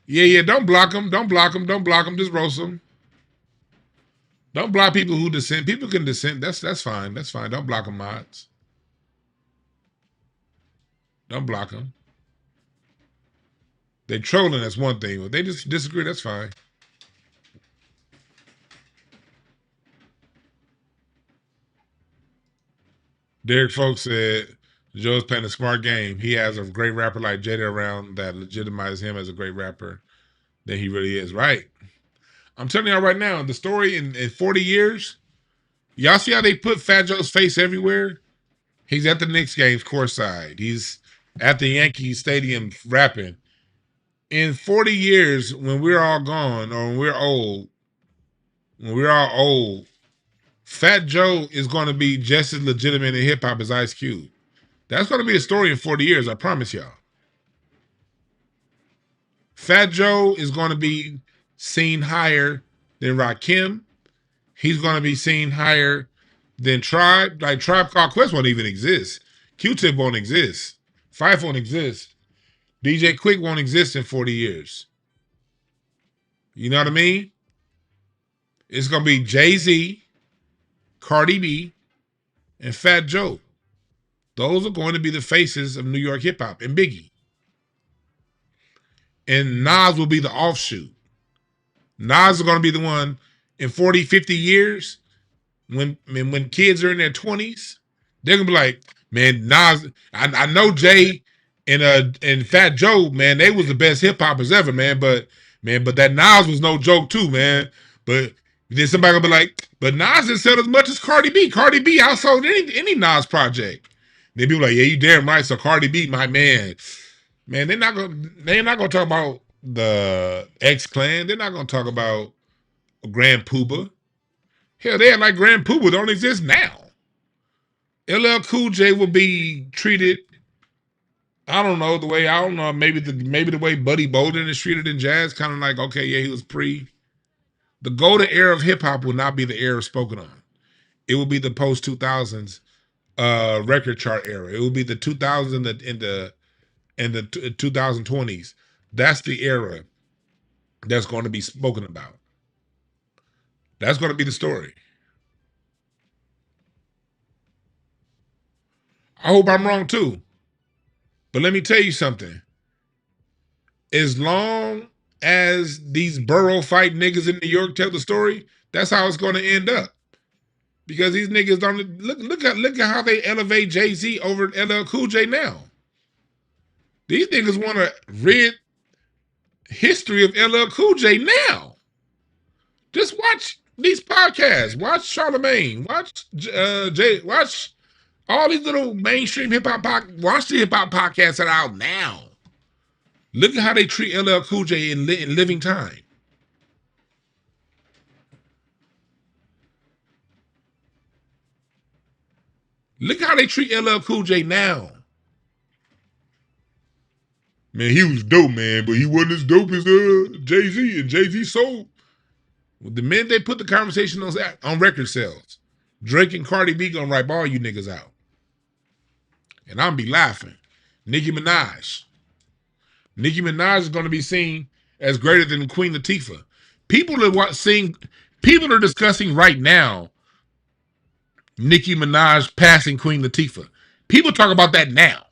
A: Yeah, don't block them. Don't block them. Don't block them. Just roast them. Don't block people who dissent. People can dissent. That's fine. That's fine. Don't block them, mods. Don't block them. They trolling, that's one thing. If they just disagree, that's fine. Derek Folks said, Joe's playing a smart game. He has a great rapper like Jada around that legitimizes him as a great rapper than he really is. Right. I'm telling y'all right now, the story in 40 years, y'all see how they put Fat Joe's face everywhere? He's at the Knicks games courtside. He's at the Yankee Stadium rapping. In 40 years, when we're all gone or when we're all old, Fat Joe is going to be just as legitimate in hip hop as Ice Cube. That's going to be the story in 40 years, I promise y'all. Fat Joe is going to be seen higher than Rakim. He's going to be seen higher than Tribe. Like Tribe Called Quest won't even exist. Q-Tip won't exist. Phife won't exist. DJ Quick won't exist in 40 years. You know what I mean? It's going to be Jay-Z, Cardi B, and Fat Joe. Those are going to be the faces of New York hip hop, and Biggie. And Nas will be the offshoot. Nas is going to be the one in 40, 50 years, when kids are in their 20s, they're gonna be like, man, Nas, I know Jay and Fat Joe, man, they was the best hip hoppers ever, man. But that Nas was no joke too, man. But then somebody gonna be like, but Nas didn't sell as much as Cardi B. Cardi B outsold any Nas project. They be like, yeah, you damn right. So Cardi B, my man. Man, they're not gonna talk about the X Clan. They're not gonna talk about Grand Poobah. Hell, they act like Grand Poobah don't exist now. LL Cool J will be treated, I don't know, maybe the way Buddy Bolden is treated in jazz, kind of like, okay, yeah, he was the golden era of hip hop will not be the era spoken on. It will be the post 2000s record chart era. It will be the 2000s and the 2020s. That's the era that's going to be spoken about. That's going to be the story. I hope I'm wrong too. But let me tell you something. As long as these borough fight niggas in New York tell the story, that's how it's going to end up. Because these niggas don't look at how they elevate Jay-Z over LL Cool J now. These niggas want to rid history of LL Cool J now. Just watch these podcasts. Watch Charlemagne. Watch watch all these little mainstream hip hop watch the hip hop podcasts that are out now. Look at how they treat LL Cool J in living time. Look how they treat LL Cool J now. Man, he was dope, man, but he wasn't as dope as Jay-Z, and Jay-Z sold. The minute they put the conversation on record sales, Drake and Cardi B gonna wipe all you niggas out. And I'm be laughing. Nicki Minaj. Nicki Minaj is gonna be seen as greater than Queen Latifah. People are discussing right now Nicki Minaj passing Queen Latifah. People talk about that now.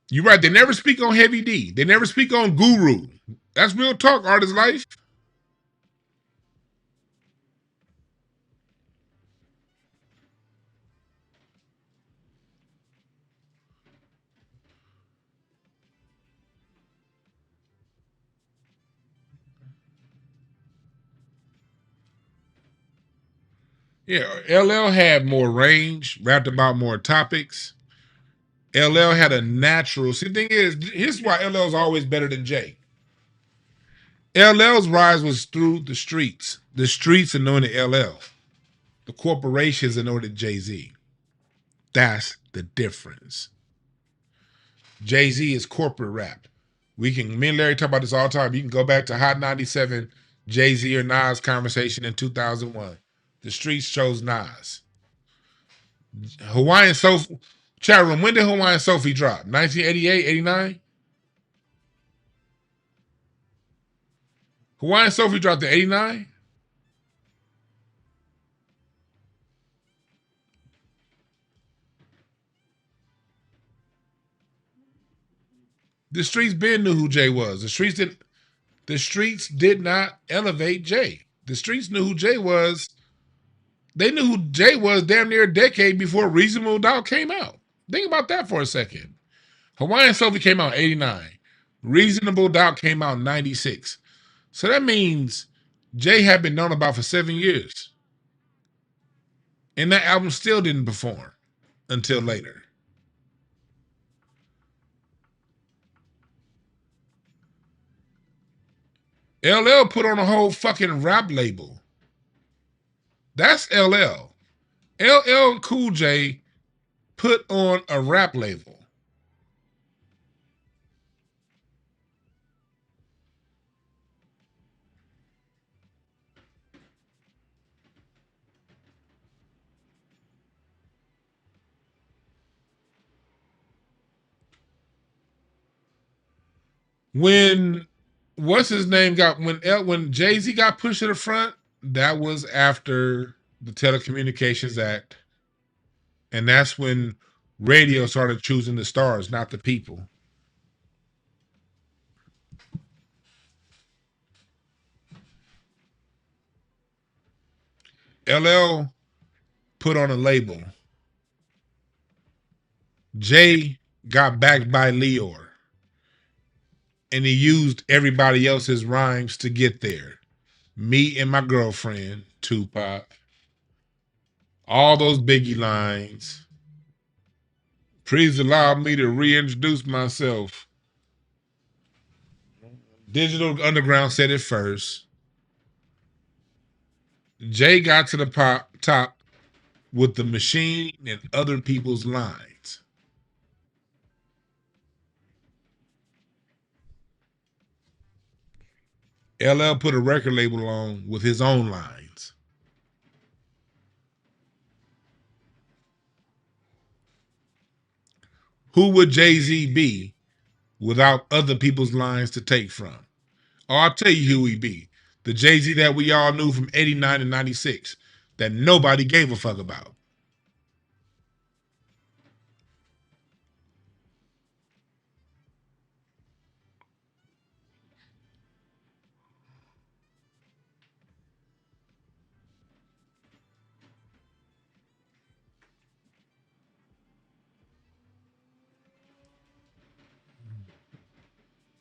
A: You're right. They never speak on Heavy D. They never speak on Guru. That's real talk, artist life. Yeah, LL had more range, rapped about more topics. LL had a natural. See, the thing is, here's why LL is always better than Jay. LL's rise was through the streets. The streets anointed LL. The corporations anointed Jay-Z. That's the difference. Jay-Z is corporate rap. Me and Larry talk about this all the time. You can go back to Hot 97, Jay-Z or Nas conversation in 2001. The streets chose Nas. Hawaiian Sophie. Chat room, when did Hawaiian Sophie drop? 1988, 89? Hawaiian Sophie dropped in 89? The streets been knew who Jay was. The streets did not elevate Jay. The streets knew who Jay was. They knew who Jay was damn near a decade before Reasonable Doubt came out. Think about that for a second. Hawaiian Sophie came out in 89. Reasonable Doubt came out in 96. So that means Jay had been known about for 7 years. And that album still didn't perform until later. LL put on a whole fucking rap label. That's LL. LL Cool J put on a rap label. When when Jay-Z got pushed to the front, that was after the Telecommunications Act. And that's when radio started choosing the stars, not the people. LL put on a label. Jay got backed by Leor. And he used everybody else's rhymes to get there. Me and my girlfriend, Tupac. All those Biggie lines. Please allow me to reintroduce myself. Digital Underground said it first. Jay got to the top with the machine and other people's lines. LL put a record label on with his own lines. Who would Jay-Z be without other people's lines to take from? Oh, I'll tell you who he'd be. The Jay-Z that we all knew from 89 and 96 that nobody gave a fuck about.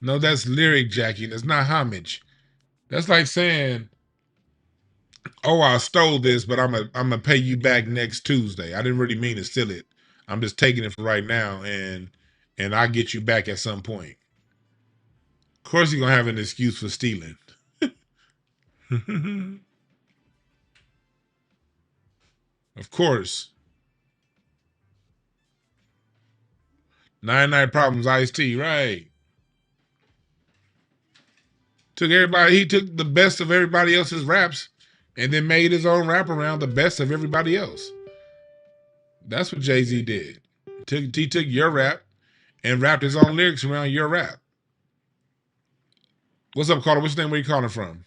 A: No, that's lyric jacking. That's not homage. That's like saying, oh, I stole this, but I'm gonna pay you back next Tuesday. I didn't really mean to steal it. I'm just taking it for right now, and I'll get you back at some point. Of course, you're gonna have an excuse for stealing. Of course. 99 Problems, Ice-T, right? He took the best of everybody else's raps and then made his own rap around the best of everybody else. That's what Jay-Z did. He took your rap and rapped his own lyrics around your rap. What's up, caller? What's your name? Where you calling from?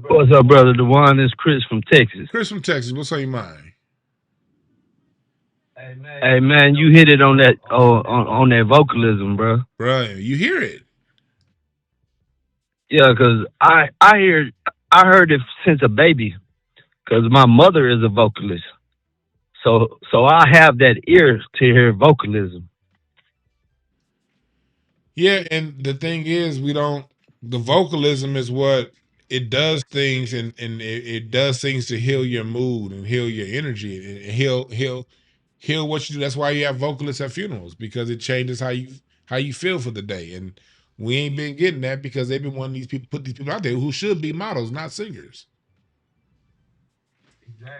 G: What's up, brother? The one is Chris from Texas.
A: Chris from Texas. What's on your mind?
G: Hey man, you hit it on that on that vocalism, bro.
A: Bro, you hear it.
G: Yeah, cause I heard it since a baby, cause my mother is a vocalist, so I have that ear to hear vocalism.
A: Yeah, and the thing is, the vocalism is what it does things, and it does things to heal your mood and heal your energy and heal what you do. That's why you have vocalists at funerals, because it changes how you feel for the day. And we ain't been getting that because they've been wanting put these people out there who should be models, not singers.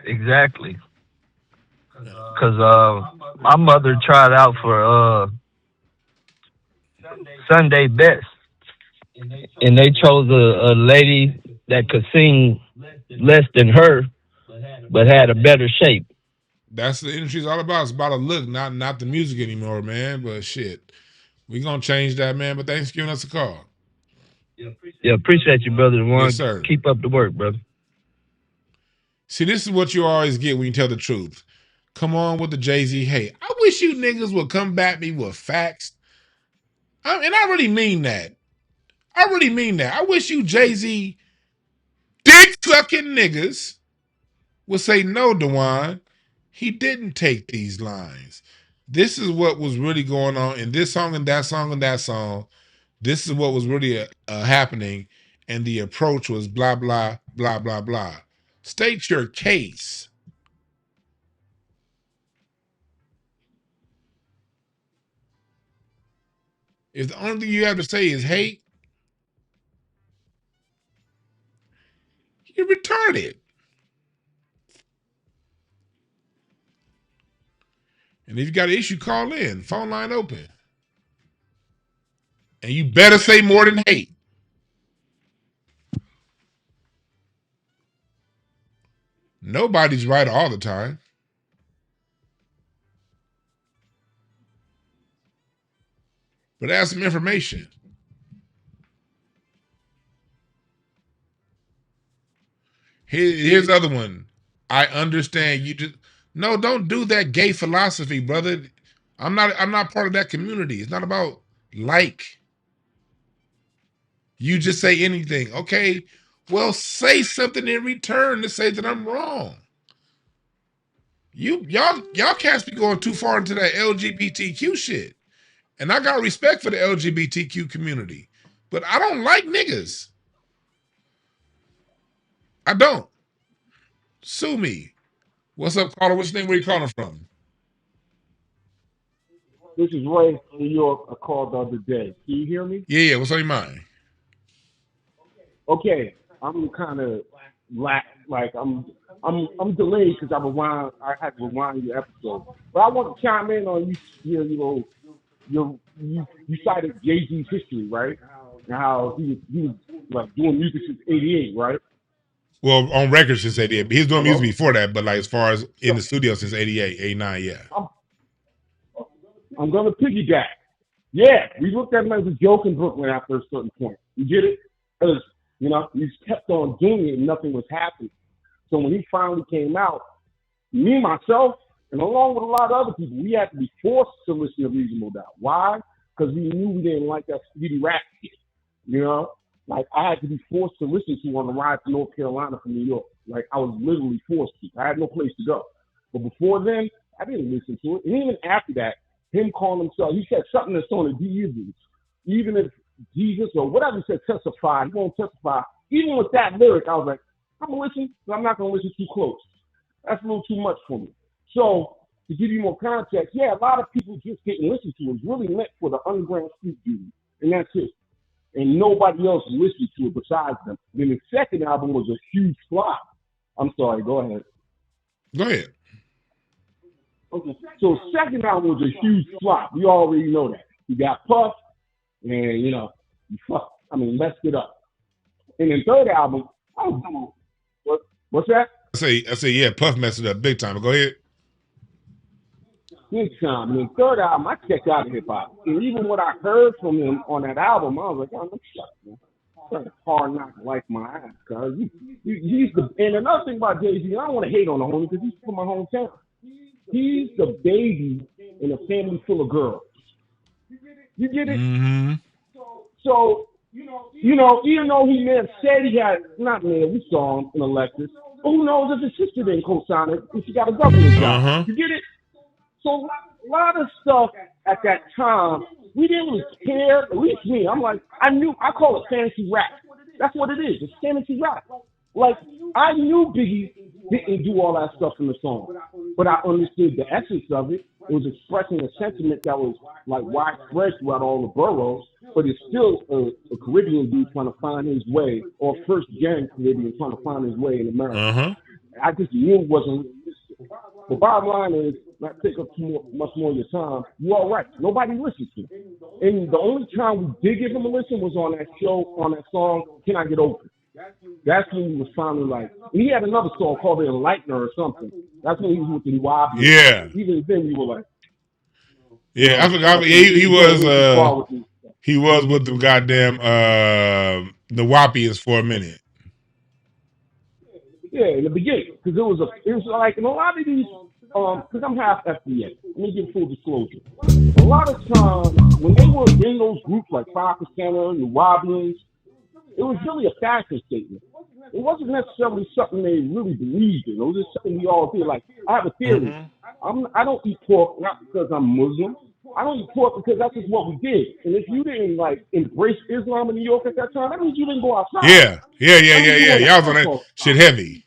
G: Exactly. Cause my mother tried out for Sunday Best, and they chose a lady that could sing less than her, but had a better shape.
A: That's the industry's all about. It's about a look, not the music anymore, man. But shit, we gonna change that, man. But thanks for giving us a call.
G: Yeah, appreciate you, brother.
A: Yes, sir.
G: Keep up the work, brother.
A: See, this is what you always get when you tell the truth. Come on with the Jay-Z hate. I wish you niggas would come back me with facts. And I really mean that. I wish you Jay-Z dick-sucking niggas would say, no, Dewan, he didn't take these lines. This is what was really going on in this song and that song and that song. This is what was really happening, and the approach was blah, blah, blah, blah, blah. State your case. If the only thing you have to say is hate, you're retarded. And if you got an issue, call in. Phone line open. And you better say more than hate. Nobody's right all the time. But ask some information. Here's the other one. I understand you just no, don't do that gay philosophy, brother. I'm not part of that community. It's not about like. You just say anything. Okay, Well, say something in return to say that I'm wrong. Y'all cats be going too far into that LGBTQ shit. And I got respect for the LGBTQ community. But I don't like niggas. I don't. Sue me. What's up, caller? Which thing where you calling from?
H: This is Ray from New York. I called the other day. Can you hear me?
A: Yeah. What's on your mind?
H: Okay, I'm kind of like I'm delayed because I had to rewind your episode. But I want to chime in on you cited Jay-Z's history, right? And how he was like doing music since '88, right?
A: Well, on record since '88. But he's doing
H: Hello?
A: music before that, but like as far as in the studio since '88, '89, yeah.
H: I'm gonna piggyback. Yeah, we looked at him as a joke in Brooklyn after a certain point. You get it? Because he just kept on doing it and nothing was happening. So when he finally came out, me, myself, and along with a lot of other people, we had to be forced to listen to Reasonable Doubt. Why? Because we knew we didn't like that speedy rap shit. Like I had to be forced to listen to on the ride to North Carolina from New York. Like I was literally forced to. I had no place to go. But before then, I didn't listen to it. And even after that, him calling himself, he said something that's on the deism. Even if Jesus or whatever he said, testify, he won't testify. Even with that lyric, I was like, I'm going to listen, but I'm not going to listen too close. That's a little too much for me. So, to give you more context, yeah, a lot of people just didn't listen to it. It's really meant for the underground street dude, and that's it. And nobody else listened to it besides them. Then the second album was a huge flop. I'm sorry, go ahead.
A: Go ahead.
H: Okay, so second album was a huge flop. We already know that. You got Puff, and you messed it up. And then third album, what's that?
A: I say, yeah, Puff messed it up big time. But go ahead.
H: Big time. And then third album, I checked out of hip hop. And even what I heard from him on that album, I was like, oh, I'm shut, man. It's hard not to like my ass, cuz he's the. And another thing about Jay-Z, I don't want to hate on the homie because he's from my hometown. He's the baby in a family full of girls. You get it?
A: Mm-hmm.
H: So, even though he may have said he had, we saw him in a Lexus, but who knows if his sister didn't co-sign it if she got a government job.
A: Uh-huh.
H: You get it? So, a lot of stuff at that time, we didn't really care, at least me. I'm like, I call it fantasy rap. That's what it is. It's fantasy rap. Like, I knew Biggie didn't do all that stuff in the song, but I understood the essence of it. It was expressing a sentiment that was like widespread throughout all the boroughs, but it's still a Caribbean dude trying to find his way, or first gen Caribbean trying to find his way in America.
A: Uh-huh.
H: I just knew it wasn't. The bottom line is, not take up much more of your time. You're all right. Nobody listens to him. And the only time we did give him a listen was on that show, on that song, Can I Get Open? That's when he was finally like, and he had another song called The Enlightener or something. That's when he was with the Wobby.
A: Yeah.
H: Even then we were like,
A: yeah, I forgot. He was with the goddamn the Whoppies for a minute.
H: Yeah, in the beginning, because it was like, in a lot of these, because I'm half FBA. Let me give full disclosure. A lot of times when they were in those groups like 5%, the Wobblies, it was really a fashion statement. It wasn't necessarily something they really believed in. It was just something we all did. Like, I have a theory. Mm-hmm. I don't eat pork not because I'm Muslim. I don't eat pork because that's just what we did. And if you didn't like embrace Islam in New York at that time, that means you didn't go outside.
A: Yeah. Y'all was on that shit heavy.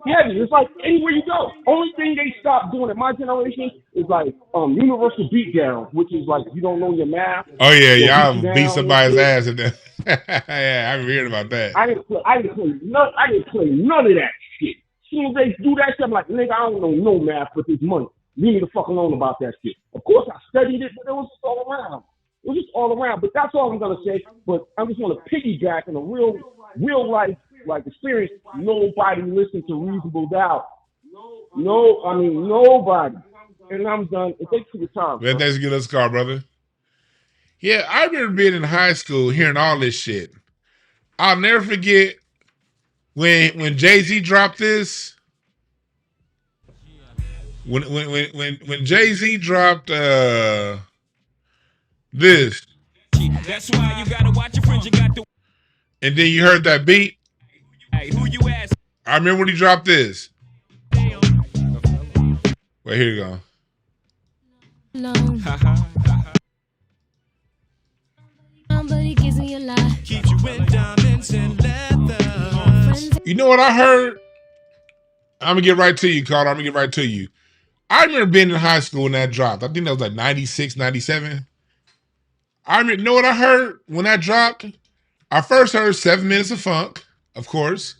H: Heavy. It's like anywhere you go. Only thing they stopped doing in my generation is like universal beatdown, which is like you don't know your math.
A: Oh yeah, y'all beat somebody's ass at that. Yeah, I've heard about that.
H: I didn't play none of that shit. As soon as they do that shit, I'm like, nigga, I don't know no math with this money. Leave me the fuck alone about that shit. Of course I studied it, but it was just all around. It was just all around. But that's all I'm gonna say. But I just want to piggyback on a real life like experience. Nobody listened to Reasonable Doubt. Nobody. And I'm done. And thanks for your time.
A: Well, thanks for giving us a call, brother. Yeah, I remember being in high school hearing all this shit. I'll never forget when Jay-Z dropped this. When Jay-Z dropped this.
I: That's why you gotta watch your friends. You got to.
A: And then you heard that beat.
B: Hey, who you ask?
A: I remember when he dropped this. Wait, here you go.
B: Somebody gives me a lie. Keep you in diamonds and leather.
A: You know what I heard? I'm gonna get right to you, Carter. I'm gonna get right to you. I remember being in high school when that dropped. I think that was like 96, 97. I remember, you know what I heard when that dropped? I first heard 7 Minutes of Funk, of course.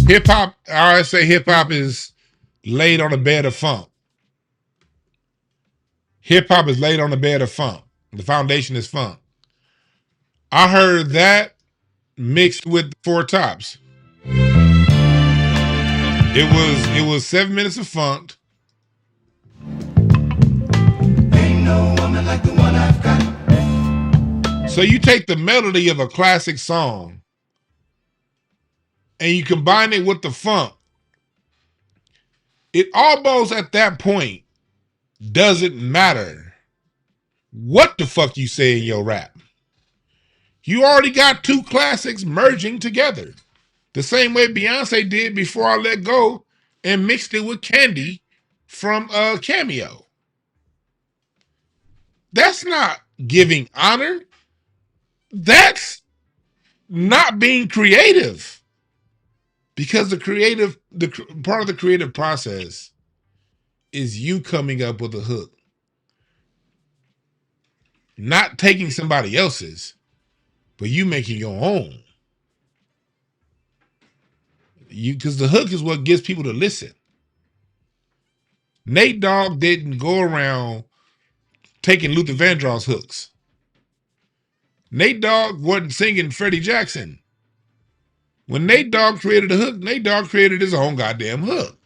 A: Hip hop, I always say hip hop is laid on a bed of funk. Hip hop is laid on a bed of funk. The foundation is funk. I heard that mixed with Four Tops. It was 7 Minutes of Funk. Ain't no woman like the one I've got. So you take the melody of a classic song and you combine it with the funk. It almost at that point doesn't matter what the fuck you say in your rap. You already got two classics merging together. The same way Beyonce did Before I Let Go and mixed it with Candy from Cameo. That's not giving honor. That's not being creative. Because the part of the creative process is you coming up with a hook. Not taking somebody else's, but you making your own. Because the hook is what gets people to listen. Nate Dogg didn't go around taking Luther Vandross hooks. Nate Dogg wasn't singing Freddie Jackson. When Nate Dogg created a hook, Nate Dogg created his own goddamn hook.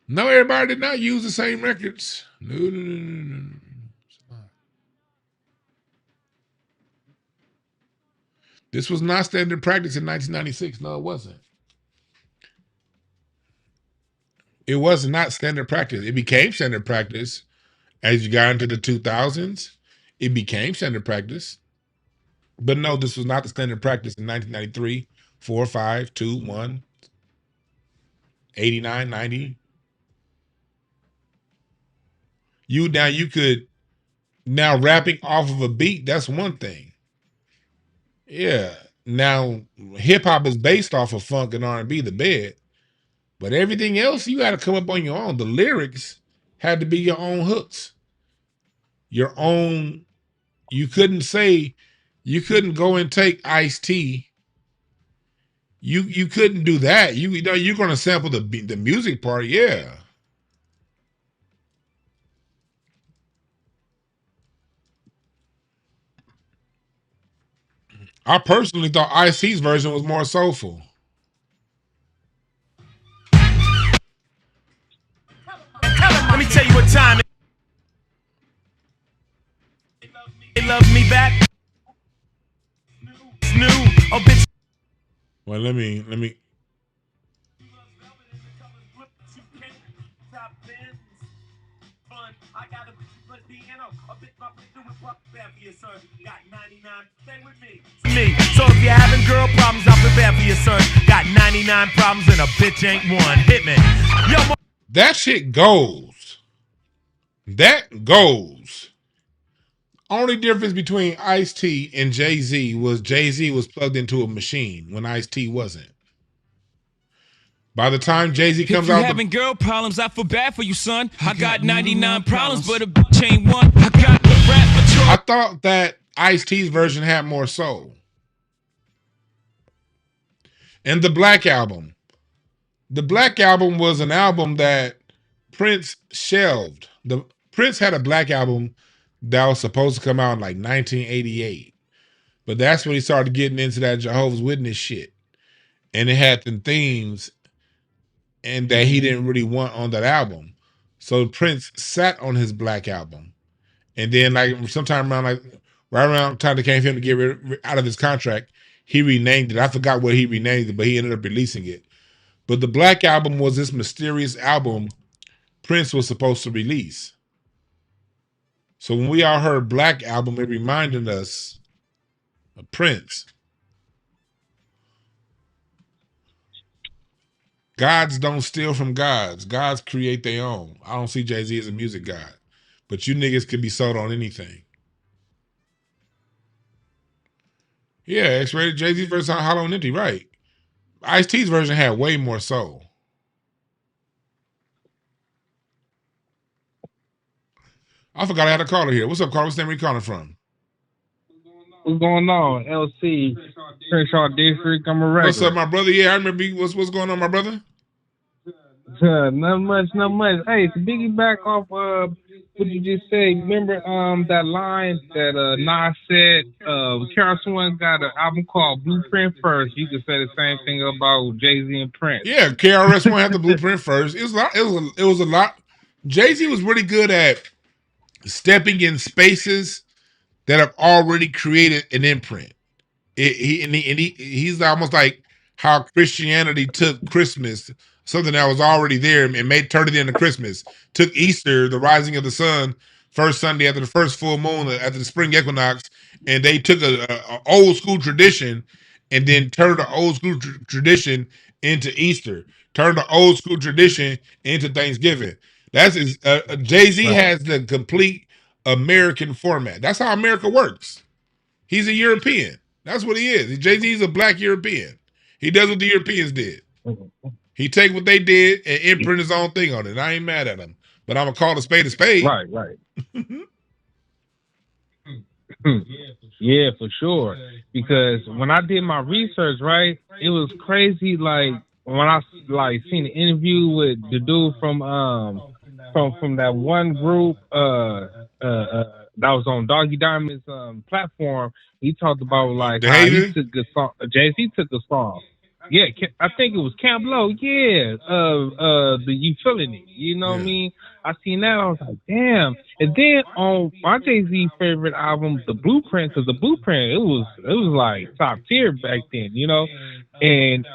A: No, everybody did not use the same records. No. This was not standard practice in 1996. No, it wasn't. It was not standard practice. It became standard practice as you got into the 2000s. It became standard practice. But no, this was not the standard practice in 1993, 4, 5, 2, 1, 89, 90. Now rapping off of a beat, that's one thing. Yeah. Now hip hop is based off of funk and R&B, the bed. But everything else, you got to come up on your own. The lyrics had to be your own hooks. Your own, you couldn't go and take Ice-T. You couldn't do that. You're going to sample the music part, yeah. I personally thought Ice-T's version was more soulful.
B: Let me tell you what time they love me back. New, oh bitch.
A: Well, let me.
B: So if you're having girl problems, I'll prepare for you, son. Got 99 problems and a bitch ain't one. Hit me. Yo,
A: that shit goes. That goes. Only difference between Ice-T and Jay-Z was Jay-Z was plugged into a machine when Ice-T wasn't. By the time Jay-Z comes out,
B: having girl problems, I feel bad for you, son. I got 99 problems, but a bitch ain't one. I got the rap for
A: I thought that Ice-T's version had more soul. And the Black Album. The Black Album was an album that Prince shelved. Prince had a Black Album that was supposed to come out in like 1988. But that's when he started getting into that Jehovah's Witness shit. And it had some themes and that he didn't really want on that album. So Prince sat on his Black Album. And then like sometime around right around the time they came for him to get out of his contract, he renamed it. I forgot what he renamed it, but he ended up releasing it. But the Black Album was this mysterious album Prince was supposed to release. So when we all heard Black Album, it reminded us of Prince. Gods don't steal from gods. Gods create their own. I don't see Jay-Z as a music god. But you niggas can be sold on anything. Yeah, X-Rated, Jay-Z's version on Hollow and Empty, right. Ice-T's version had way more soul. I forgot I had a caller here. What's up, caller? What's the name you calling from?
I: What's going on? LC, Crenshaw District. I'm a regular.
A: What's up, my brother? Yeah, I remember you. What's going on, my brother?
I: Not much. Hey, to piggyback off what you just said, remember that line that Nas said, Carol Swan got an album called Blueprint First. You could say the same thing about Jay-Z and Prince.
A: Yeah, KRS-One had the Blueprint first. It was a lot. Jay-Z was really good at stepping in spaces that have already created an imprint. He's almost like how Christianity took Christmas, something that was already there, and turned it into Christmas. Took Easter, the rising of the sun, first Sunday after the first full moon, after the spring equinox, and they took a old school tradition and then turned the old school tradition into Easter. Turned the old school tradition into Thanksgiving. That's Jay-Z has the complete American format. That's how America works. He's a European. That's what he is. Jay-Z is a black European. He does what the Europeans did. He take what they did and imprint his own thing on it. I ain't mad at him, but I'm gonna call a spade a spade.
I: Right. Yeah, for sure. Because when I did my research, right, it was crazy. Like when I seen the interview with the dude from that one group that was on Doggy Diamond's platform, he talked about like how he took a song. Jay-Z took a song. Yeah, I think it was Camp Low. Yeah, the You Feeling It. You know what I mean? I seen that. I was like, damn. And then on my Jay-Z favorite album, The Blueprint, because The Blueprint, it was like top tier back then, you know. And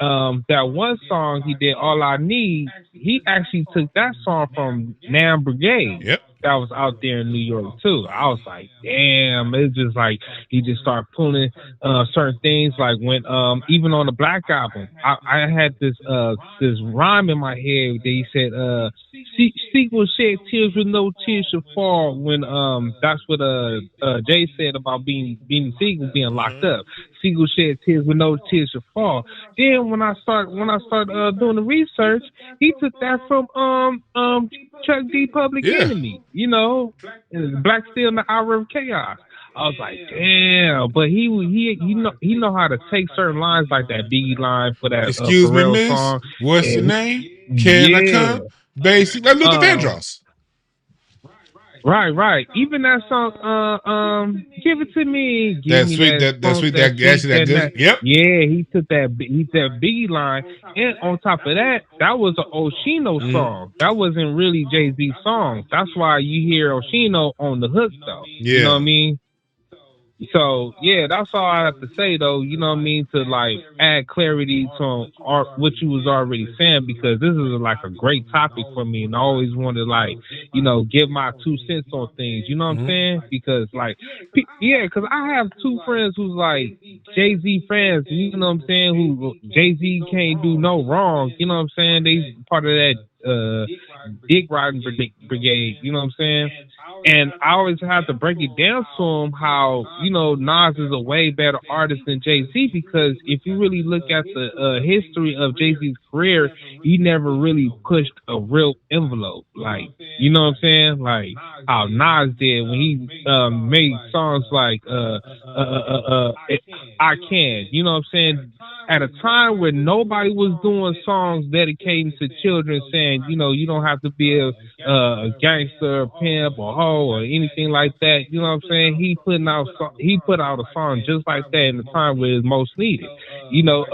I: that one song he did, All I Need, he actually took that song from Nam Brigade.
A: Yep.
I: That was out there in New York too. I was like, damn, it's just like he just started pulling certain things. Like when even on the Black Album, I had this rhyme in my head that he said, "Seek will shed tears with no tears should fall." When that's what Jay said about being Seagull being locked up. Seagull shed tears with no tears should fall. Then when I start doing the research, he took that from Chuck D. Public Enemy. You know, Black Steel in the Hour of Chaos. I was like, damn, but he know how to take certain lines like that Biggie line for that
A: Excuse me, miss,
I: song.
A: What's your name? Can I come? Basic, like Luther Vandross.
I: Right. Even that song, Give It To Me.
A: That good. Yep.
I: Yeah, he took that Biggie line, and on top of that, that was an Oshino song. That wasn't really Jay-Z's song. That's why you hear Oshino on the hook, though.
A: Yeah.
I: You know what I mean? So yeah, that's all I have to say though, you know what I mean, to like add clarity to what you was already saying, because this is like a great topic for me, and I always want to like, you know, give my 2 cents on things, you know what I'm saying? Because like, because I have 2 friends who's like Jay-Z fans, you know what I'm saying, who Jay-Z can't do no wrong, you know what I'm saying? They part of that dick riding brigade, you know what I'm saying? And I always have to break it down to him how, you know, Nas is a way better artist than Jay-Z, because if you really look at the history of Jay-Z's career, he never really pushed a real envelope. Like, you know what I'm saying? Like how Nas did when he made songs like I Can, you know what I'm saying? At a time where nobody was doing songs dedicating to children, saying, you know, you don't have to be a gangster, pimp, or hoe, or anything like that. You know what I'm saying? He put out a song just like that in the time where it's most needed. You know,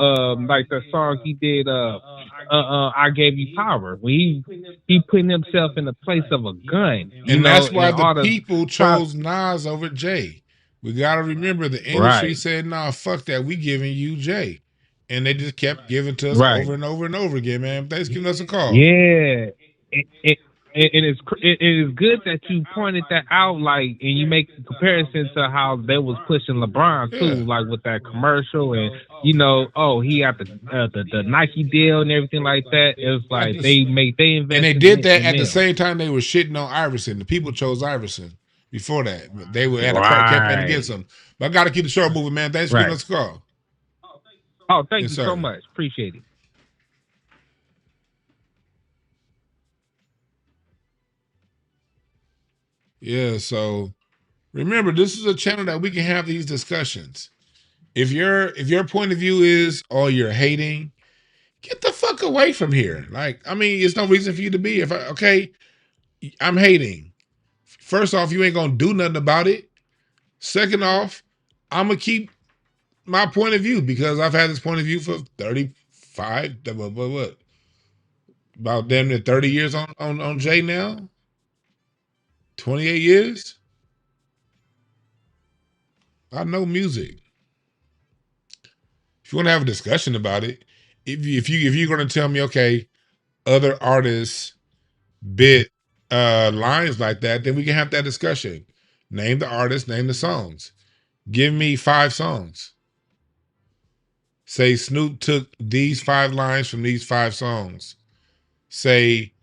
I: like the song he did, I Gave You Power, where he put himself in the place of a gun.
A: And that's why the people chose Nas over Jay. We gotta remember the industry said, "Nah, fuck that. We giving you Jay," and they just kept giving to us over and over and over again, man. Thanks for giving us a call.
I: Yeah, it is good that you pointed that out, like, and you make a comparison to how they was pushing LeBron too, like with that commercial, and he had the Nike deal and everything like that. It was like they invested,
A: and they did that at the same time they were shitting on Iverson. The people chose Iverson before that. They were at a campaign against him. But I got to keep the show moving, man. Thanks for giving us a call.
I: Oh, thank you so much. Appreciate it.
A: Yeah, so remember, this is a channel that we can have these discussions. If your point of view is, oh, you're hating, get the fuck away from here. Like, I mean, it's no reason for you to be. I'm hating. First off, you ain't gonna do nothing about it. Second off, I'm gonna keep my point of view because I've had this point of view for 35, about damn near 30 years on Jay now. 28 years. I know music. If you want to have a discussion about it, if you're going to tell me, okay, other artists bit lines like that, then we can have that discussion. Name the artist, name the songs. Give me 5 songs. Say Snoop took these 5 lines from these 5 songs. Say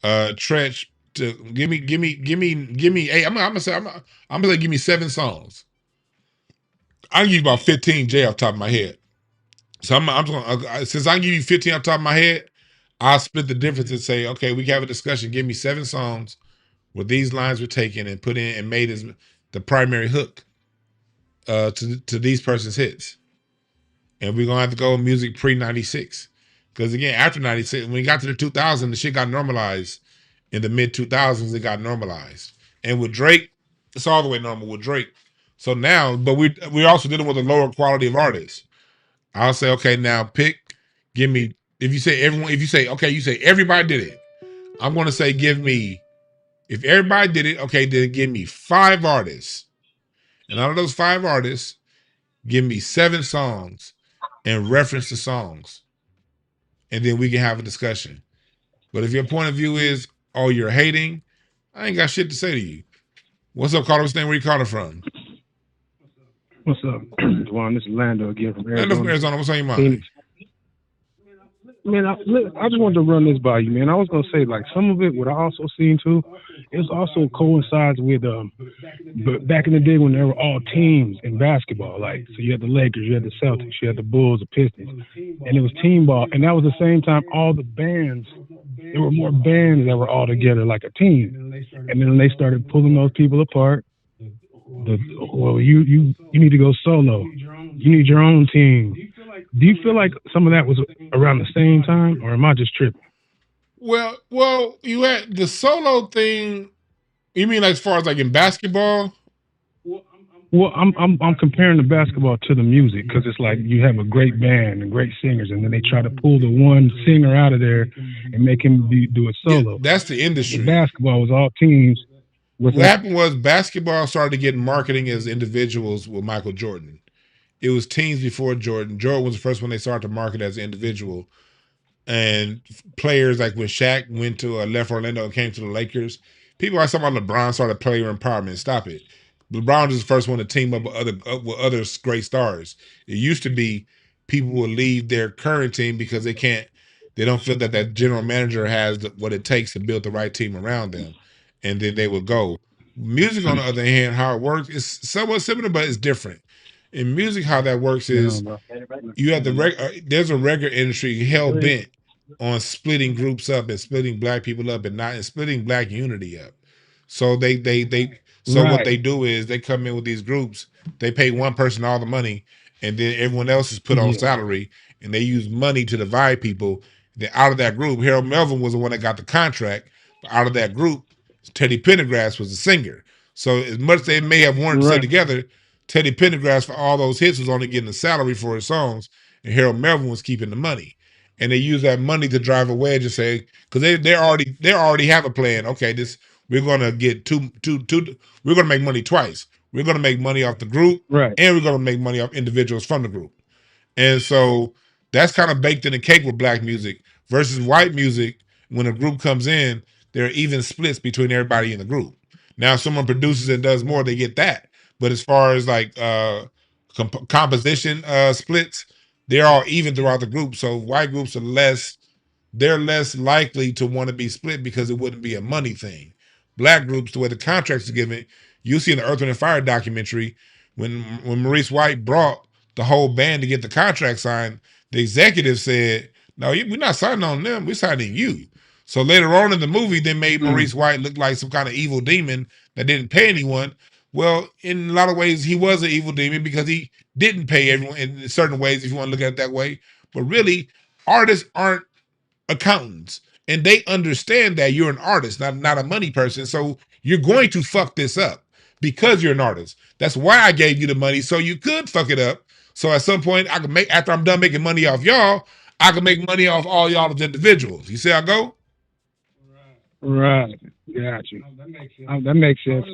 A: Tretch to give me 8. I'm gonna say give me 7 songs. I'll give you about 15 J off the top of my head. So I'm just gonna, since I give you 15 off the top of my head, I'll split the difference and say, okay, we can have a discussion. Give me 7 songs where these lines were taken and put in and made as the primary hook to these person's hits. And we're gonna have to go music pre-96. Because again, after 96, when we got to the 2000s, the shit got normalized. In the mid 2000s, it got normalized. And with Drake, it's all the way normal with Drake. So now, but we're also dealing with a lower quality of artists. I'll say, okay, now give me, if you say everybody did it, I'm going to say, if everybody did it, okay, then give me 5 artists. And out of those 5 artists, give me 7 songs and reference the songs. And then we can have a discussion. But if your point of view is, oh, you're hating, I ain't got shit to say to you. What's up, Carter? What's your name? Where you calling from?
J: What's up, Juan? This is Lando again from Arizona.
A: Lando from Arizona. What's on your mind?
J: Man, I just wanted to run this by you, man. I was gonna say, like, some of it, what I also seen too, it also coincides with back in the day when there were all teams in basketball. Like, so you had the Lakers, you had the Celtics, you had the Bulls, the Pistons, and it was team ball. And that was the same time all the bands. There were more bands that were all together like a team. And then they started pulling those people apart. You need to go solo. You need your own team. Do you feel like some of that was around the same time, or am I just tripping?
A: Well, you had the solo thing. You mean like as far as like in basketball?
J: Well, I'm comparing the basketball to the music because it's like you have a great band and great singers, and then they try to pull the one singer out of there and make him do a solo.
A: Yeah, that's the industry.
J: The basketball was all teams.
A: What happened was basketball started to get marketing as individuals with Michael Jordan. It was teams before Jordan. Jordan was the first one they started to market as an individual. And players like when Shaq went to left Orlando and came to the Lakers, people are talking about LeBron started player empowerment. Stop it. LeBron was the first one to team up with other great stars. It used to be people would leave their current team because they don't feel that general manager has what it takes to build the right team around them. And then they would go. Music, on the other hand, how it works is somewhat similar, but it's different. In music, how that works is you have there's a record industry hell bent on splitting groups up and splitting black people up and splitting black unity up. So what they do is they come in with these groups, they pay one person all the money, and then everyone else is put on salary, and they use money to divide people. Then out of that group, Harold Melvin was the one that got the contract. But out of that group, Teddy Pendergrass was the singer. So as much as they may have wanted to stay together, Teddy Pendergrass for all those hits was only getting a salary for his songs, and Harold Melvin was keeping the money. And they use that money to drive a wedge and say, because they already have a plan. Okay, we're gonna get we're gonna make money twice. We're going to make money off the group,
J: Right.
A: and we're going to make money off individuals from the group. And so that's kind of baked in the cake with black music versus white music. When a group comes in, there are even splits between everybody in the group. Now, if someone produces and does more, they get that. But as far as like composition splits, they're all even throughout the group. So white groups are less likely to want to be split because it wouldn't be a money thing. Black groups, the way the contracts are given, you see in the Earth, Wind, and Fire documentary, when Maurice White brought the whole band to get the contract signed, the executive said, no, we're not signing on them, we're signing you. So later on in the movie, they made Maurice White look like some kind of evil demon that didn't pay anyone. Well, in a lot of ways, he was an evil demon because he didn't pay everyone in certain ways, if you want to look at it that way. But really, artists aren't accountants, and they understand that you're an artist, not a money person. So you're going to fuck this up because you're an artist. That's why I gave you the money, so you could fuck it up. So at some point, I can make, after I'm done making money off y'all, I can make money off all y'all as individuals. You see how I go?
J: Right. Got you. That makes sense.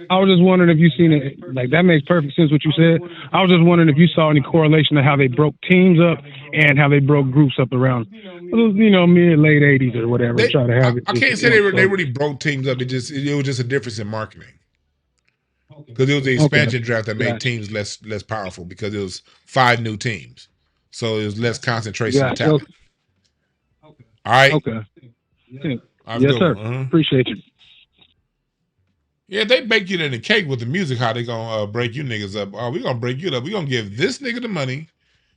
J: I was just wondering if you seen it. Like, that makes perfect sense what you said. I was just wondering if you saw any correlation to how they broke teams up and how they broke groups up around, mid late '80s or whatever. Try to have it.
A: I can't say they really broke teams up. It was just a difference in marketing. Because it was the expansion draft that made teams less powerful because it was 5 new teams. So it was less concentration of talent. All right?
J: Okay. Yes, sir. Appreciate you.
A: Yeah, they bake you in the cake with the music, how they gonna break you niggas up. Oh, we gonna break you up. We gonna give this nigga the money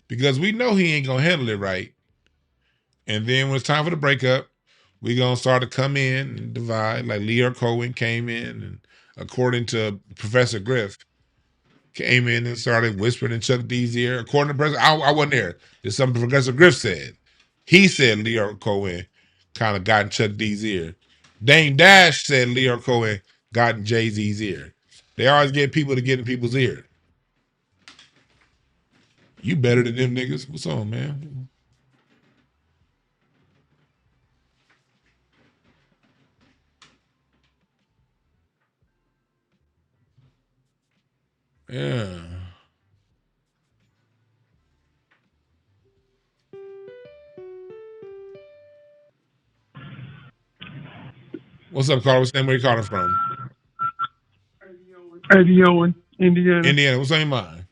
A: because we know he ain't gonna handle it right. And then when it's time for the breakup, we gonna start to come in and divide. Like Leo Cohen came in and, according to Professor Griff, came in and started whispering in Chuck D's ear. According to Professor, I wasn't there. It's something Professor Griff said. He said Leo Cohen kind of got in Chuck D's ear. Dame Dash said Leo Cohen got in Jay-Z's ear. They always get people to get in people's ear. You better than them niggas. What's on, man? Yeah. What's up, Carl? What's the name? Where you calling from?
K: Owen, Indiana.
A: Indiana. What's on your mind?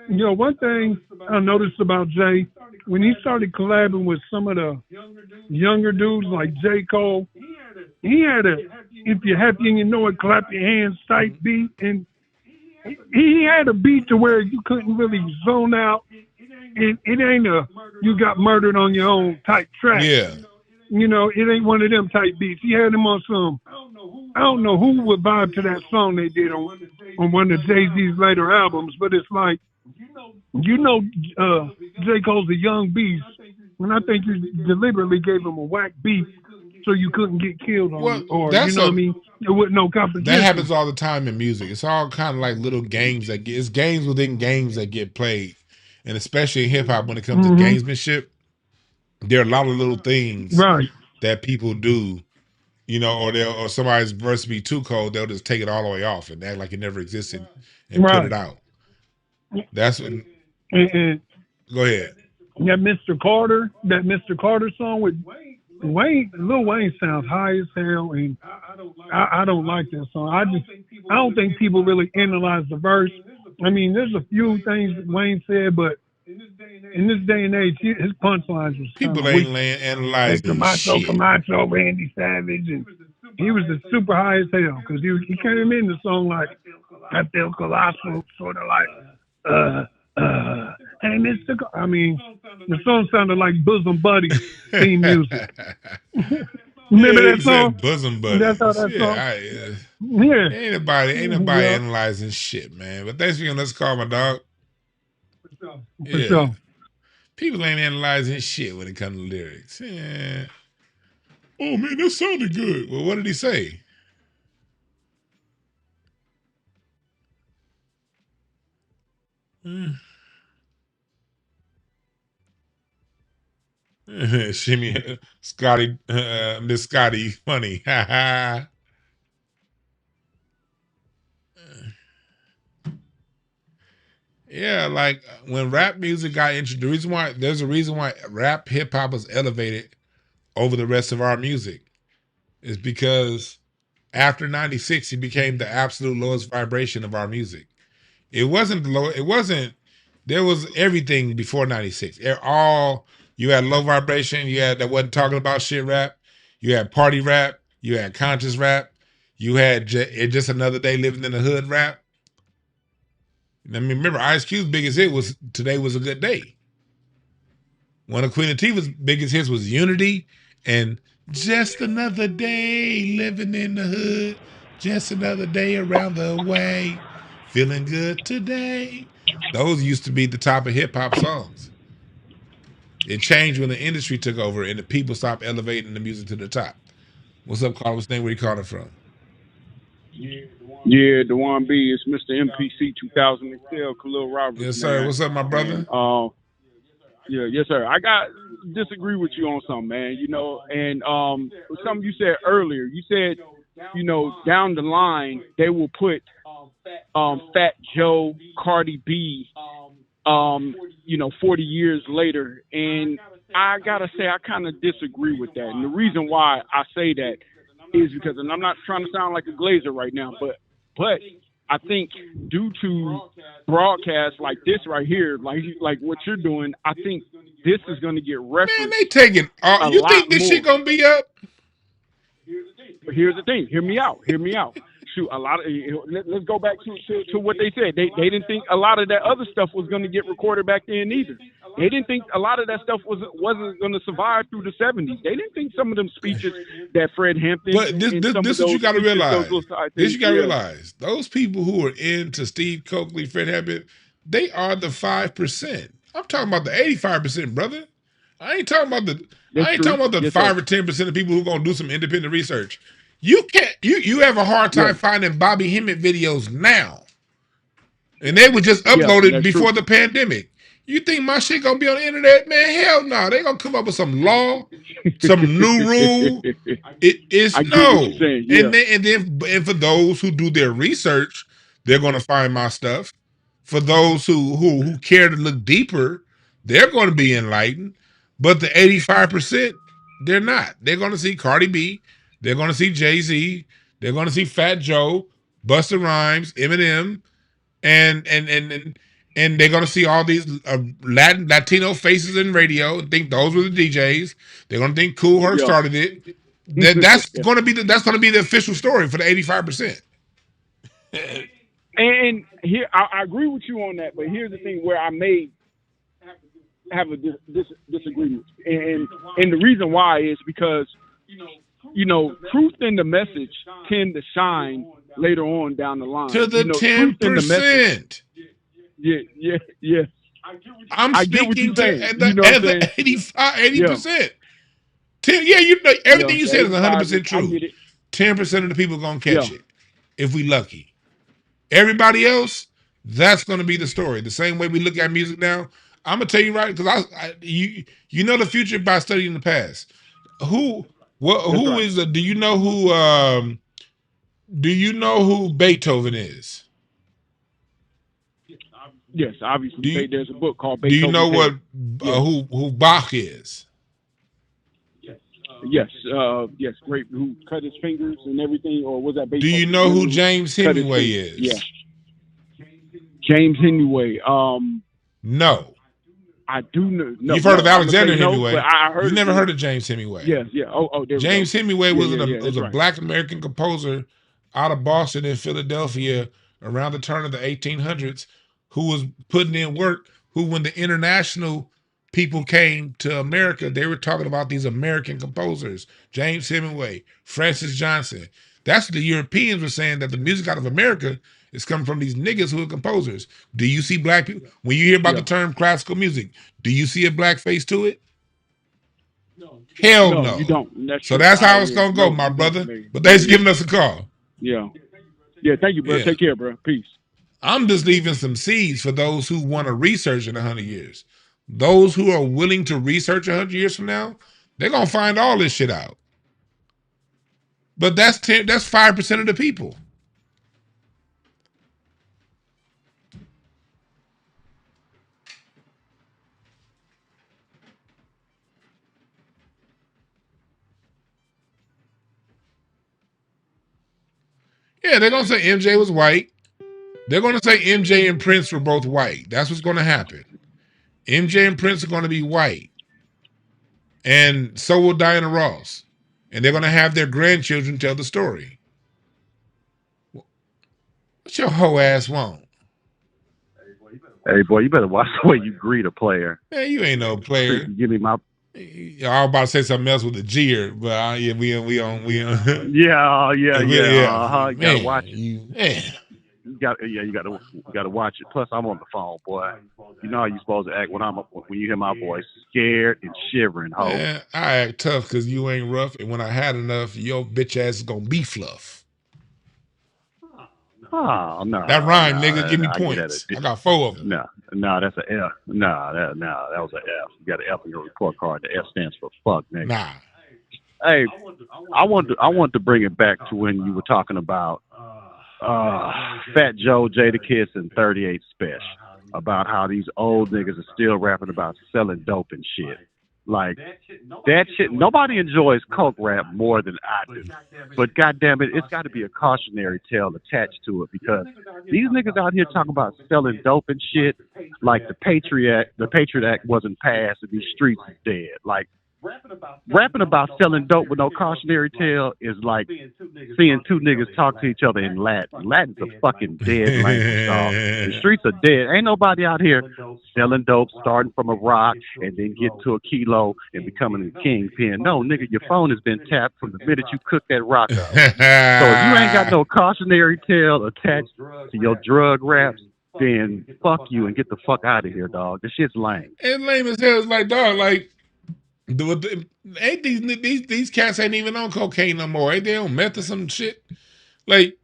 K: One thing I noticed about Jay, when he started collabing with some of the younger dudes like J. Cole, he had a "if you're happy and you know it, clap your hands" type beat, and he had a beat to where you couldn't really zone out. It ain't a "you got murdered on your own" type track.
A: Yeah.
K: It ain't one of them type beats. He had him on some, I don't know who would vibe to that song they did on one of Jay-Z's later albums, but it's like, J. Cole's a young beast, and I think you deliberately gave him a whack beat so you couldn't get killed on it, or what I mean? There wasn't no competition.
A: That happens all the time in music. It's all kind of like little games it's games within games that get played, and especially in hip hop when it comes to gamesmanship. There are a lot of little things that people do, or somebody's verse be too cold, they'll just take it all the way off and act like it never existed and put it out. That's what. Go ahead.
K: That Mr. Carter song with Wayne, Lil Wayne sounds high as hell, and I don't like that song. I don't think people really analyze the verse. I mean, there's a few things that Wayne said, but in this day and age, his punchlines was
A: people ain't analyzing shit.
K: Camacho, Randy Savage, and he was just super high as hell because he came in the song like, I feel colossal, sort of like, hey, Mr. I mean, the song sounded like Bosom Buddies theme music. Remember that song?
A: Bosom Buddies.
K: That's how that song.
A: Ain't nobody analyzing shit, man. But thanks for giving us a call, my dog.
K: For sure.
A: People ain't analyzing shit when it comes to lyrics. Yeah. Oh man, that sounded good. Well, what did he say? Shimmy, Scotty, Miss Scotty, funny. Yeah, like when rap music got introduced, there's a reason why rap hip hop was elevated over the rest of our music. Is because after 96, it became the absolute lowest vibration of our music. It wasn't low, it wasn't, there was everything before 96. You had low vibration, you had that wasn't talking about shit rap, you had party rap, you had conscious rap, you had just another day living in the hood rap. I mean, remember, Ice Cube's biggest hit was Today Was a Good Day. One of Queen Latifah's biggest hits was Unity and Just Another Day Living in the Hood. Just another day around the way. Feeling good today. Those used to be the top of hip hop songs. It changed when the industry took over and the people stopped elevating the music to the top. What's up, Carl? What's the name? Where you calling from?
L: Yeah, Dewan B. It's Mr. MPC 2000 XL, Khalil Roberts.
A: Yes, sir.
L: Man.
A: What's up, my brother?
L: Yes, sir. I got disagree with you on something, man. You know, and something you said earlier. You said, you know, down the line they will put Fat Joe, Cardi B, you know, 40 years later, and I gotta say I kind of disagree with that. And the reason why I say that is because, and I'm not trying to sound like a glazer right now, but I think due to broadcasts like this right here, like what you're doing, I think this is going to get referenced.
A: Man, they taking all. You think this shit gonna be up?
L: But here's the thing. Hear me out. Shoot, a lot of let's go back to what they said. They didn't think a lot of that other stuff was going to get recorded back then either. They didn't think a lot of that stuff wasn't going to survive through the 70s. They didn't think some of them speeches that Fred Hampton.
A: But this is what you got to realize. This you got to realize. Those people who are into Steve Coakley, Fred Hampton, they are the 5%. I'm talking about the 85%, brother. I ain't talking about the 5 or 10% of people who gonna do some independent research. You can't. You have a hard time finding Bobby Hemmett videos now, and they were just uploaded before the pandemic. You think my shit gonna be on the internet, man? Hell no. They gonna come up with some law, some new rule. It's no. And for those who do their research, they're gonna find my stuff. For those who care to look deeper, they're going to be enlightened. But the 85%, they're not. They're going to see Cardi B. They're going to see Jay-Z. They're going to see Fat Joe, Busta Rhymes, Eminem, and they're going to see all these Latino faces in radio and think those were the DJs. They're going to think Kool Herc started it. That's going to be the official story for the 85%.
L: And here, I agree with you on that, but here's the thing where I may have a disagreement, and the reason why is because you know, truth in the message tend to shine later on down the line.
A: To the 10%.
L: Yeah.
A: I'm speaking to the 80%. You know, everything you said is 100% true. 10% of the people gonna catch it if we lucky. Everybody else, that's going to be the story. The same way we look at music now. I'm gonna tell you right, because you know the future by studying the past. Do you know who Beethoven is?
L: Yes, obviously. There's a book called Beethoven.
A: Do you know what who Bach is?
L: Yes, great. Who cut his fingers and everything, or was that Beethoven?
A: Do you know who James Hemingway is?
L: Yeah. James Hemingway.
A: No.
L: I do know. No,
A: you've heard of Alexander Hemingway.
L: You've
A: never heard of James Hemingway.
L: Yeah. Oh,
A: James Hemingway was a Black American composer out of Boston and Philadelphia around the turn of the 1800s who was putting in work, who when the international people came to America, they were talking about these American composers. James Hemingway, Francis Johnson. That's what the Europeans were saying, that the music out of America is coming from these niggas who are composers. Do you see black people? When you hear about the term classical music, do you see a black face to it? Hell no.
L: You don't.
A: That's how it's going to go, my brother. But thanks for giving us a call.
L: Yeah, thank you, bro. Yeah. Take care, bro. Peace.
A: I'm just leaving some seeds for those who want to research in 100 years. Those who are willing to research 100 years from now, they're going to find all this shit out. But that's 5% of the people. Yeah, they're gonna say MJ was white. They're gonna say MJ and Prince were both white. That's what's gonna happen. MJ and Prince are gonna be white, and so will Diana Ross, and they're gonna have their grandchildren tell the story. What your hoe ass want?
M: Hey, boy, you better watch the way you greet a player.
A: Man, you ain't no player.
M: Give me my.
A: I was about to say something else with a jeer, but yeah, we on.
M: Yeah. You
A: Man,
M: gotta watch it.
A: Man.
M: You gotta watch it. Plus, I'm on the phone, boy. You know how you supposed to act when you hear my voice, scared and shivering. Ho.
A: Man, I act tough because you ain't rough, and when I had enough, your bitch ass is gonna be fluff.
M: Oh no,
A: that rhyme, nigga. Give me points. I got 4 of them.
M: No, that's an F. No, that was an F. You got an F on your report card. The F stands for fuck, nigga.
A: Nah.
M: Hey, I want to bring it back to when you were talking about Fat Joe, Jadakiss, and 38 Spesh, about how these old niggas are still rapping about selling dope and shit. Like, that shit, nobody enjoys coke rap more than I do. But goddamn it, it's got to be a cautionary tale attached to it, because these niggas out here talking about selling dope and shit like the Patriot Act wasn't passed and these streets is dead. Like, rapping about selling dope with no cautionary tale is like seeing two niggas talk to each other in Latin. Latin's a fucking dead language, dog. The streets are dead. Ain't nobody out here selling dope, starting from a rock and then getting to a kilo and becoming a kingpin. No, nigga, your phone has been tapped from the minute you cook that rock up. So if you ain't got no cautionary tale attached to your drug raps, then fuck you and get the fuck out of here, dog. This shit's lame.
A: It's lame as hell. It's like, dog, like, ain't these cats ain't even on cocaine no more. Ain't they on meth or some shit? Like,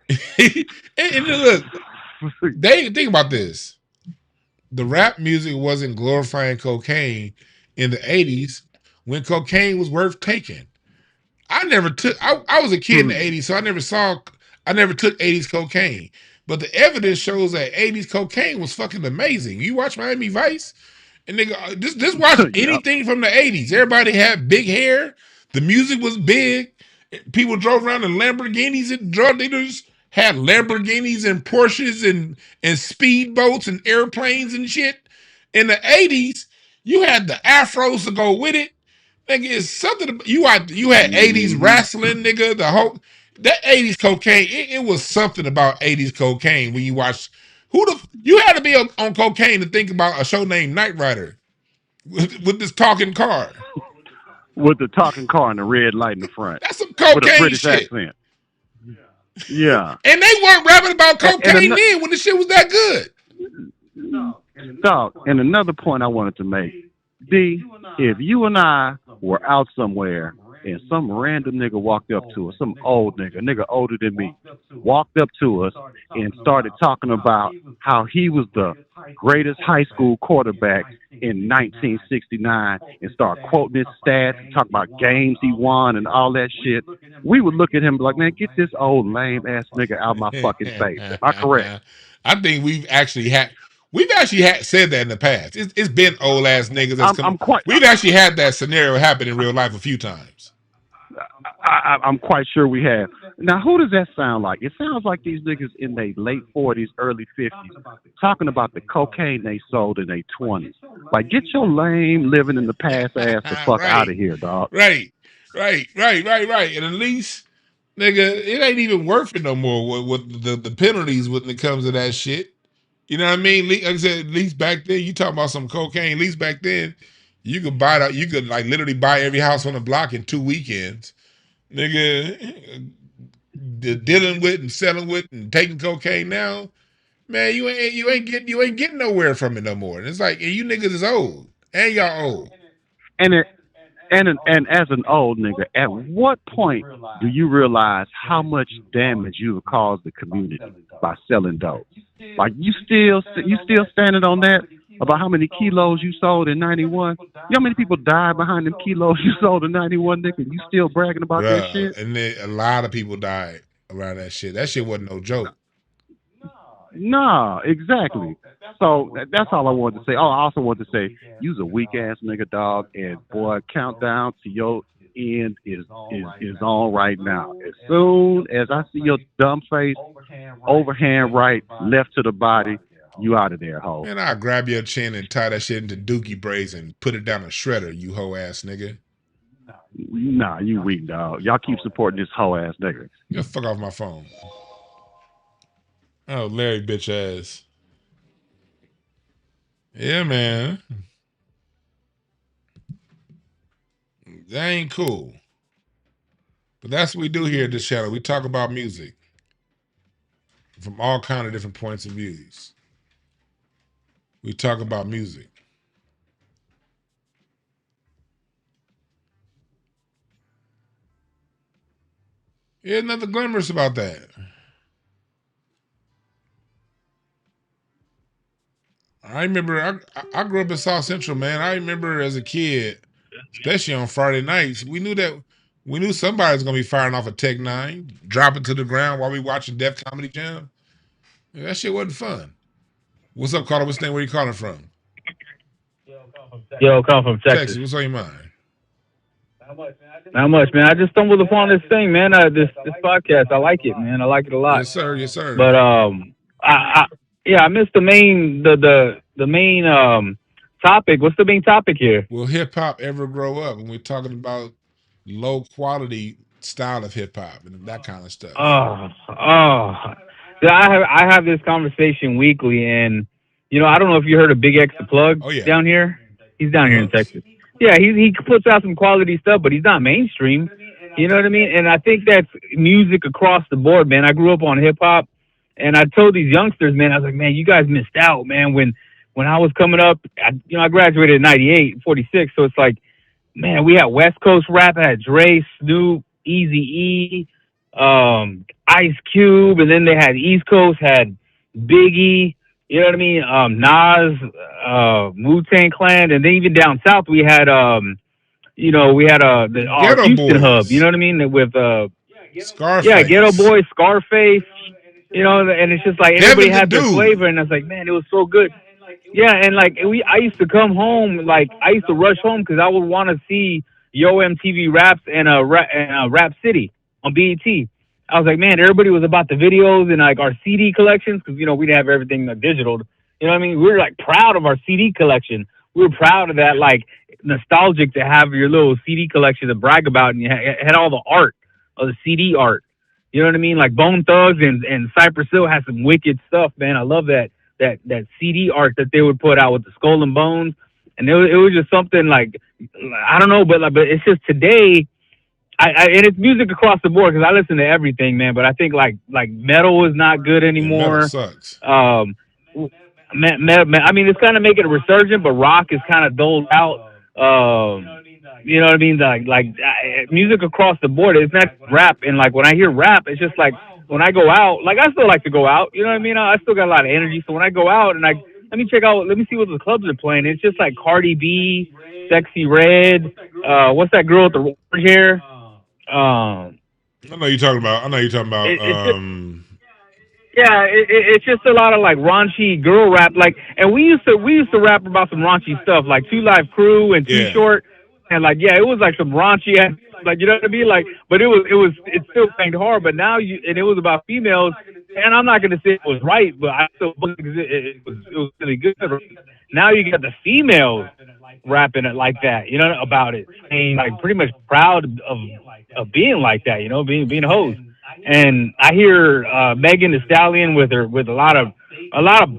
A: and look, they think about this. The rap music wasn't glorifying cocaine in the 80s when cocaine was worth taking. I was a kid in the 80s, so I never took 80s cocaine. But the evidence shows that 80s cocaine was fucking amazing. You watch Miami Vice? And nigga, just watch anything from the 80s. Everybody had big hair. The music was big. People drove around in Lamborghinis, and drug dealers had Lamborghinis and Porsches and speedboats and airplanes and shit. In the 80s, you had the afros to go with it. Nigga, it's something you had 80s wrestling, nigga. That 80s cocaine, it was something about 80s cocaine when you watch. You had to be on cocaine to think about a show named Knight Rider with this talking car.
M: With the talking car and the red light in the front.
A: That's some cocaine
M: with a British
A: shit.
M: accent. Yeah.
A: And they weren't rapping about cocaine then when the shit was that good.
M: Dog, and another point I wanted to make. D, if you and I were out somewhere and some random nigga walked up to us, some old nigga older than me, walked up to us and started talking about how he was the greatest high school quarterback in 1969 and start quoting his stats and talk about games he won and all that shit, we would look at him like, man, get this old lame ass nigga out my fucking face. Am I correct?
A: I think we've actually had said that in the past. It's been old ass niggas that's we've actually had that scenario happen in real life a few times.
M: I'm quite sure we have. Now, who does that sound like? It sounds like these niggas in their late 40s, early 50s, talking about the cocaine they sold in their 20s. Like, get your lame, living in the past ass the fuck out of here, dog.
A: Right. And at least, nigga, it ain't even worth it no more with the penalties when it comes to that shit. You know what I mean? Like I said, at least back then, you talking about some cocaine, at least back then, you could like literally buy every house on the block in 2 weekends. Nigga, dealing with and selling with and taking cocaine now, man, you ain't getting nowhere from it no more. And it's like, and you niggas is old, and y'all old.
M: And as an old nigga, at what point do you realize how much damage you have caused the community by selling dope? Like, you still standing on that about how many kilos you sold in 91? You know how many people died behind them kilos you sold in 91, nigga? You still bragging about that shit?
A: And then a lot of people died around that shit. That shit wasn't no joke.
M: No, exactly. So that's all I wanted to say. Oh, I also wanted to say, you's a weak ass nigga, dog, and boy, countdown to your end is on right now. As soon as I see your dumb face, overhand right, left to the body, you out of there, ho.
A: Man, I'll grab your chin and tie that shit into dookie braids and put it down a shredder, you hoe ass nigga.
M: Nah, you weak, dog. Y'all keep supporting this hoe ass nigga.
A: Get the fuck off my phone. Oh, Larry bitch ass. Yeah, man. That ain't cool. But that's what we do here at this channel. We talk about music from all kind of different points of views. We talk about music. Yeah, nothing glamorous about that. I remember I grew up in South Central, man. I remember as a kid, especially on Friday nights, we knew somebody was gonna be firing off a Tech 9, dropping to the ground while we watching Def Comedy Jam. Yeah, that shit wasn't fun. What's up, Carter? What's the name? Where you calling from?
N: Yo, come from Texas.
A: What's on your mind?
N: Not much, man. I just stumbled upon this thing, man. This podcast. I like it, man. I like it a lot.
A: Yes, sir. Yes, sir.
N: But I missed the main topic. What's the main topic here?
A: Will hip hop ever grow up? And we're talking about low quality style of hip hop and that kind of stuff.
N: Yeah, I have this conversation weekly, and I don't know if you heard of Big X the Plug down here. He's down here in Texas. Yeah, he puts out some quality stuff, but he's not mainstream. You know what I mean? And I think that's music across the board, man. I grew up on hip hop, and I told these youngsters, man, I was like, man, you guys missed out, man. When I was coming up, I graduated in 98, 46, so it's like, man, we had West Coast rap, I had Dre, Snoop, Eazy-E, Ice Cube, and then they had East Coast, had Biggie, you know what I mean? Nas, Wu-Tang Clan, and then even down south we had our Houston
A: Boys.
N: hub, you know what I mean? With
A: Scarface.
N: Yeah, Ghetto Boys, Scarface, and it's just like everybody had their flavor, and I was like, man, it was so good. Yeah, and like I used to come home, like I used to rush home because I would want to see Yo MTV Raps and Rap City on BET. I was like, man, everybody was about the videos and like our CD collections because we'd have everything digital. You know what I mean? We were like proud of our CD collection. We were proud of that, like nostalgic to have your little CD collection to brag about, and you had all the art of the CD art. You know what I mean? Like Bone Thugs and Cypress Hill had some wicked stuff, man. I love that CD art that they would put out with the Skull and Bones, and it was just something like, I don't know, but it's just today. And it's music across the board because I listen to everything, man. But I think like metal is not good anymore.
A: Metal sucks.
N: I mean, it's kind of making a resurgence, but rock is kind of doled out. You know what I mean? Like music across the board. It's not rap, and like when I hear rap, it's just like when I go out. Like I still like to go out. You know what I mean? I still got a lot of energy. So when I go out and let me see what the clubs are playing. It's just like Cardi B, Sexy Red. What's that girl with the orange hair?
A: I know you're talking about.
N: It's just a lot of like raunchy girl rap. Like, and we used to rap about some raunchy stuff, like 2 Live Crew and Too Short, and like it was like some raunchy, like you know what I mean, like. But it still banged hard. But now and it was about females, and I'm not gonna say it was right, but I still think it was really good. Now you got the females rapping it like that, about it, and like pretty much proud of being like that, being a host. And I hear Megan Thee Stallion with a lot of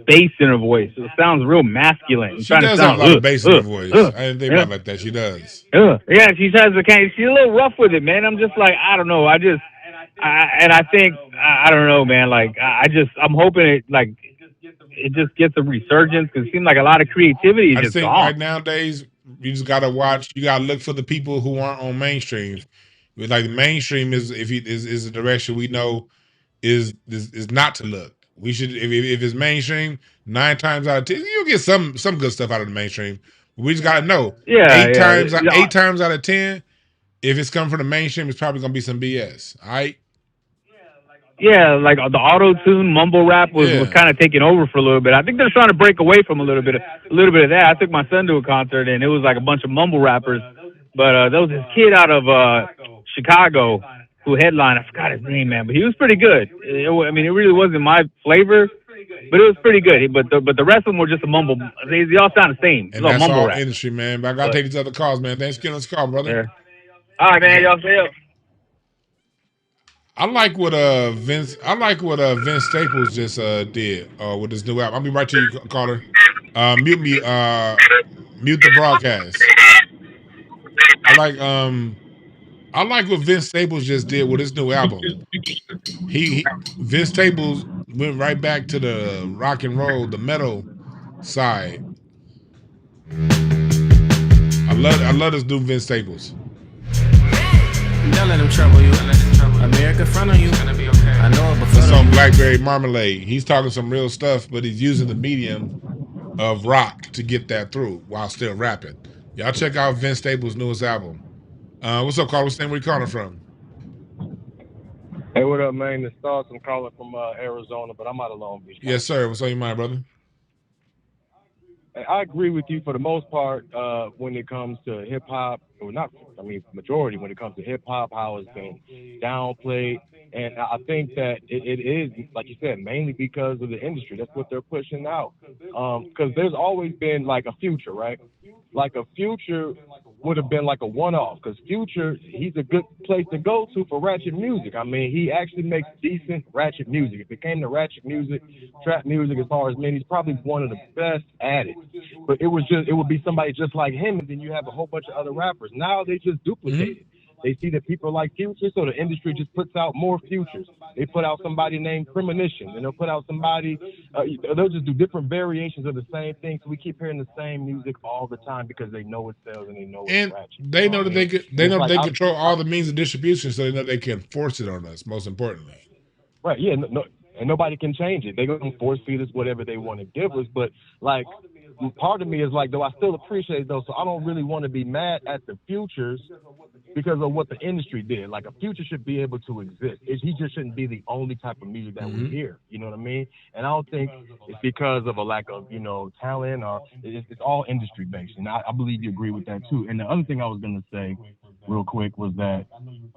N: bass in her voice. It sounds real masculine.
A: She does have a lot of bass in her voice. I didn't think about it like that. She does.
N: Yeah, she's a little rough with it, man. I'm just like, I don't know. I think I don't know, man. Like I'm hoping it just gets a resurgence because it seems like a lot of creativity is just gone.
A: Right nowadays, you just gotta watch. You gotta look for the people who aren't on mainstream. Like the mainstream is a direction we know is not to look. We should if it's mainstream, 9 times out of 10 you'll get some good stuff out of the mainstream. We just gotta know. 8 times out of 10, if it's coming from the mainstream, it's probably gonna be some BS. All right.
N: Yeah, like the auto-tune mumble rap was kind of taking over for a little bit. I think they're trying to break away from a little bit of that. I took my son to a concert and it was like a bunch of mumble rappers, But there was this kid out of Chicago who headlined. I forgot his name, man, but he was pretty good. I mean, it really wasn't my flavor, but it was pretty good. But the rest of them were just a mumble. They all sound the same.
A: And
N: It's all
A: that's
N: mumble
A: all
N: rap.
A: industry, man. But I gotta take these other calls, man. Thanks for getting us a call, brother.
N: Yeah. All right, man. Y'all stay up.
A: I like what Vince Staples just did with his new album. I'll be right to you, caller. Mute the broadcast. I like what Vince Staples just did with his new album. Vince Staples went right back to the rock and roll, the metal side. I love this new Vince Staples.
O: Don't let them trouble you. America front on you. I know it before.
A: It's on Blackberry Marmalade. He's talking some real stuff, but he's using the medium of rock to get that through while still rapping. Y'all check out Vince Staples' newest album. What's up, caller? What's the name? Where you calling from?
P: Hey, what up, man? It's Stars. I'm calling from Arizona, but I'm out of Long Beach.
A: Yes, sir. What's on your mind, brother?
P: I agree with you for the most part when it comes to hip hop. Majority when it comes to hip hop, how it's been downplayed. And I think that it is, like you said, mainly because of the industry. That's what they're pushing out. Because there's always been like a Future, right? Like a Future would have been like a one-off. Because Future, he's a good place to go to for ratchet music. I mean, he actually makes decent ratchet music. If it came to ratchet music, trap music, as far as men, he's probably one of the best at it. But it would be somebody just like him, and then you have a whole bunch of other rappers. Now they just duplicate it. They see that people like Future, so the industry just puts out more Futures. They put out somebody named Premonition, and they'll put out somebody, they'll just do different variations of the same thing. So we keep hearing the same music all the time because they know it sells and they know it's ratchet.
A: They know that they control all the means of distribution, so they know they can force it on us, most importantly.
P: Right, yeah, no, and nobody can change it. They're going to force feed us whatever they want to give us, but like, part of me is like, though I still appreciate those, so I don't really want to be mad at the Futures because of what the industry did. Like, a Future should be able to exist. He just shouldn't be the only type of music that we hear. You know what I mean? And I don't think it's because of a lack of, talent, or it's all industry based. And I believe you agree with that too. And the other thing I was going to say real quick was that,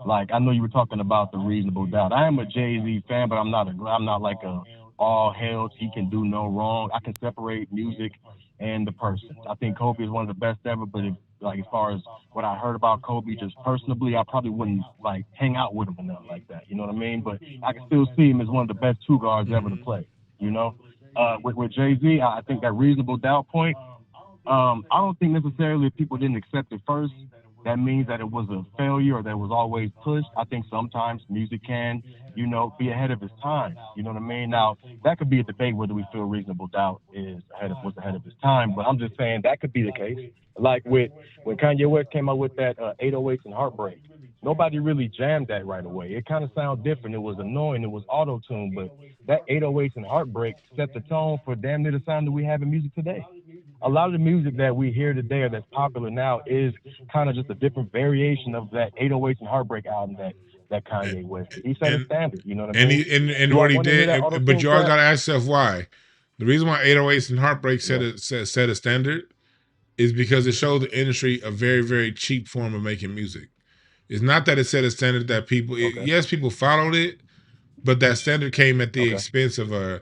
P: like, I know you were talking about the Reasonable Doubt. I am a Jay-Z fan, but I'm not like a all hell, he can do no wrong. I can separate music and the person. I think Kobe is one of the best ever, but as far as what I heard about Kobe, just personally, I probably wouldn't like hang out with him enough like that. You know what I mean? But I can still see him as one of the best two guards ever to play. With Jay-Z, I think that Reasonable Doubt point, I don't think necessarily if people didn't accept it first, that means that it was a failure or that it was always pushed. I think sometimes music can, be ahead of its time. You know what I mean? Now, that could be a debate whether we feel Reasonable Doubt was ahead of its time, but I'm just saying that could be the case. Like when Kanye West came out with that 808s and Heartbreak, nobody really jammed that right away. It kind of sounded different. It was annoying. It was auto-tuned, but that 808s and Heartbreak set the tone for damn near the sound that we have in music today. A lot of the music that we hear today or that's popular now is kind of just a different variation of that 808s and Heartbreak album that Kanye West did. He set a standard, you know what I mean?
A: And what he did, but you always got to ask yourself why. The reason why 808s and Heartbreak set a standard is because it showed the industry a very, very cheap form of making music. It's not that it set a standard that people, yes, people followed it, but that standard came at the expense of a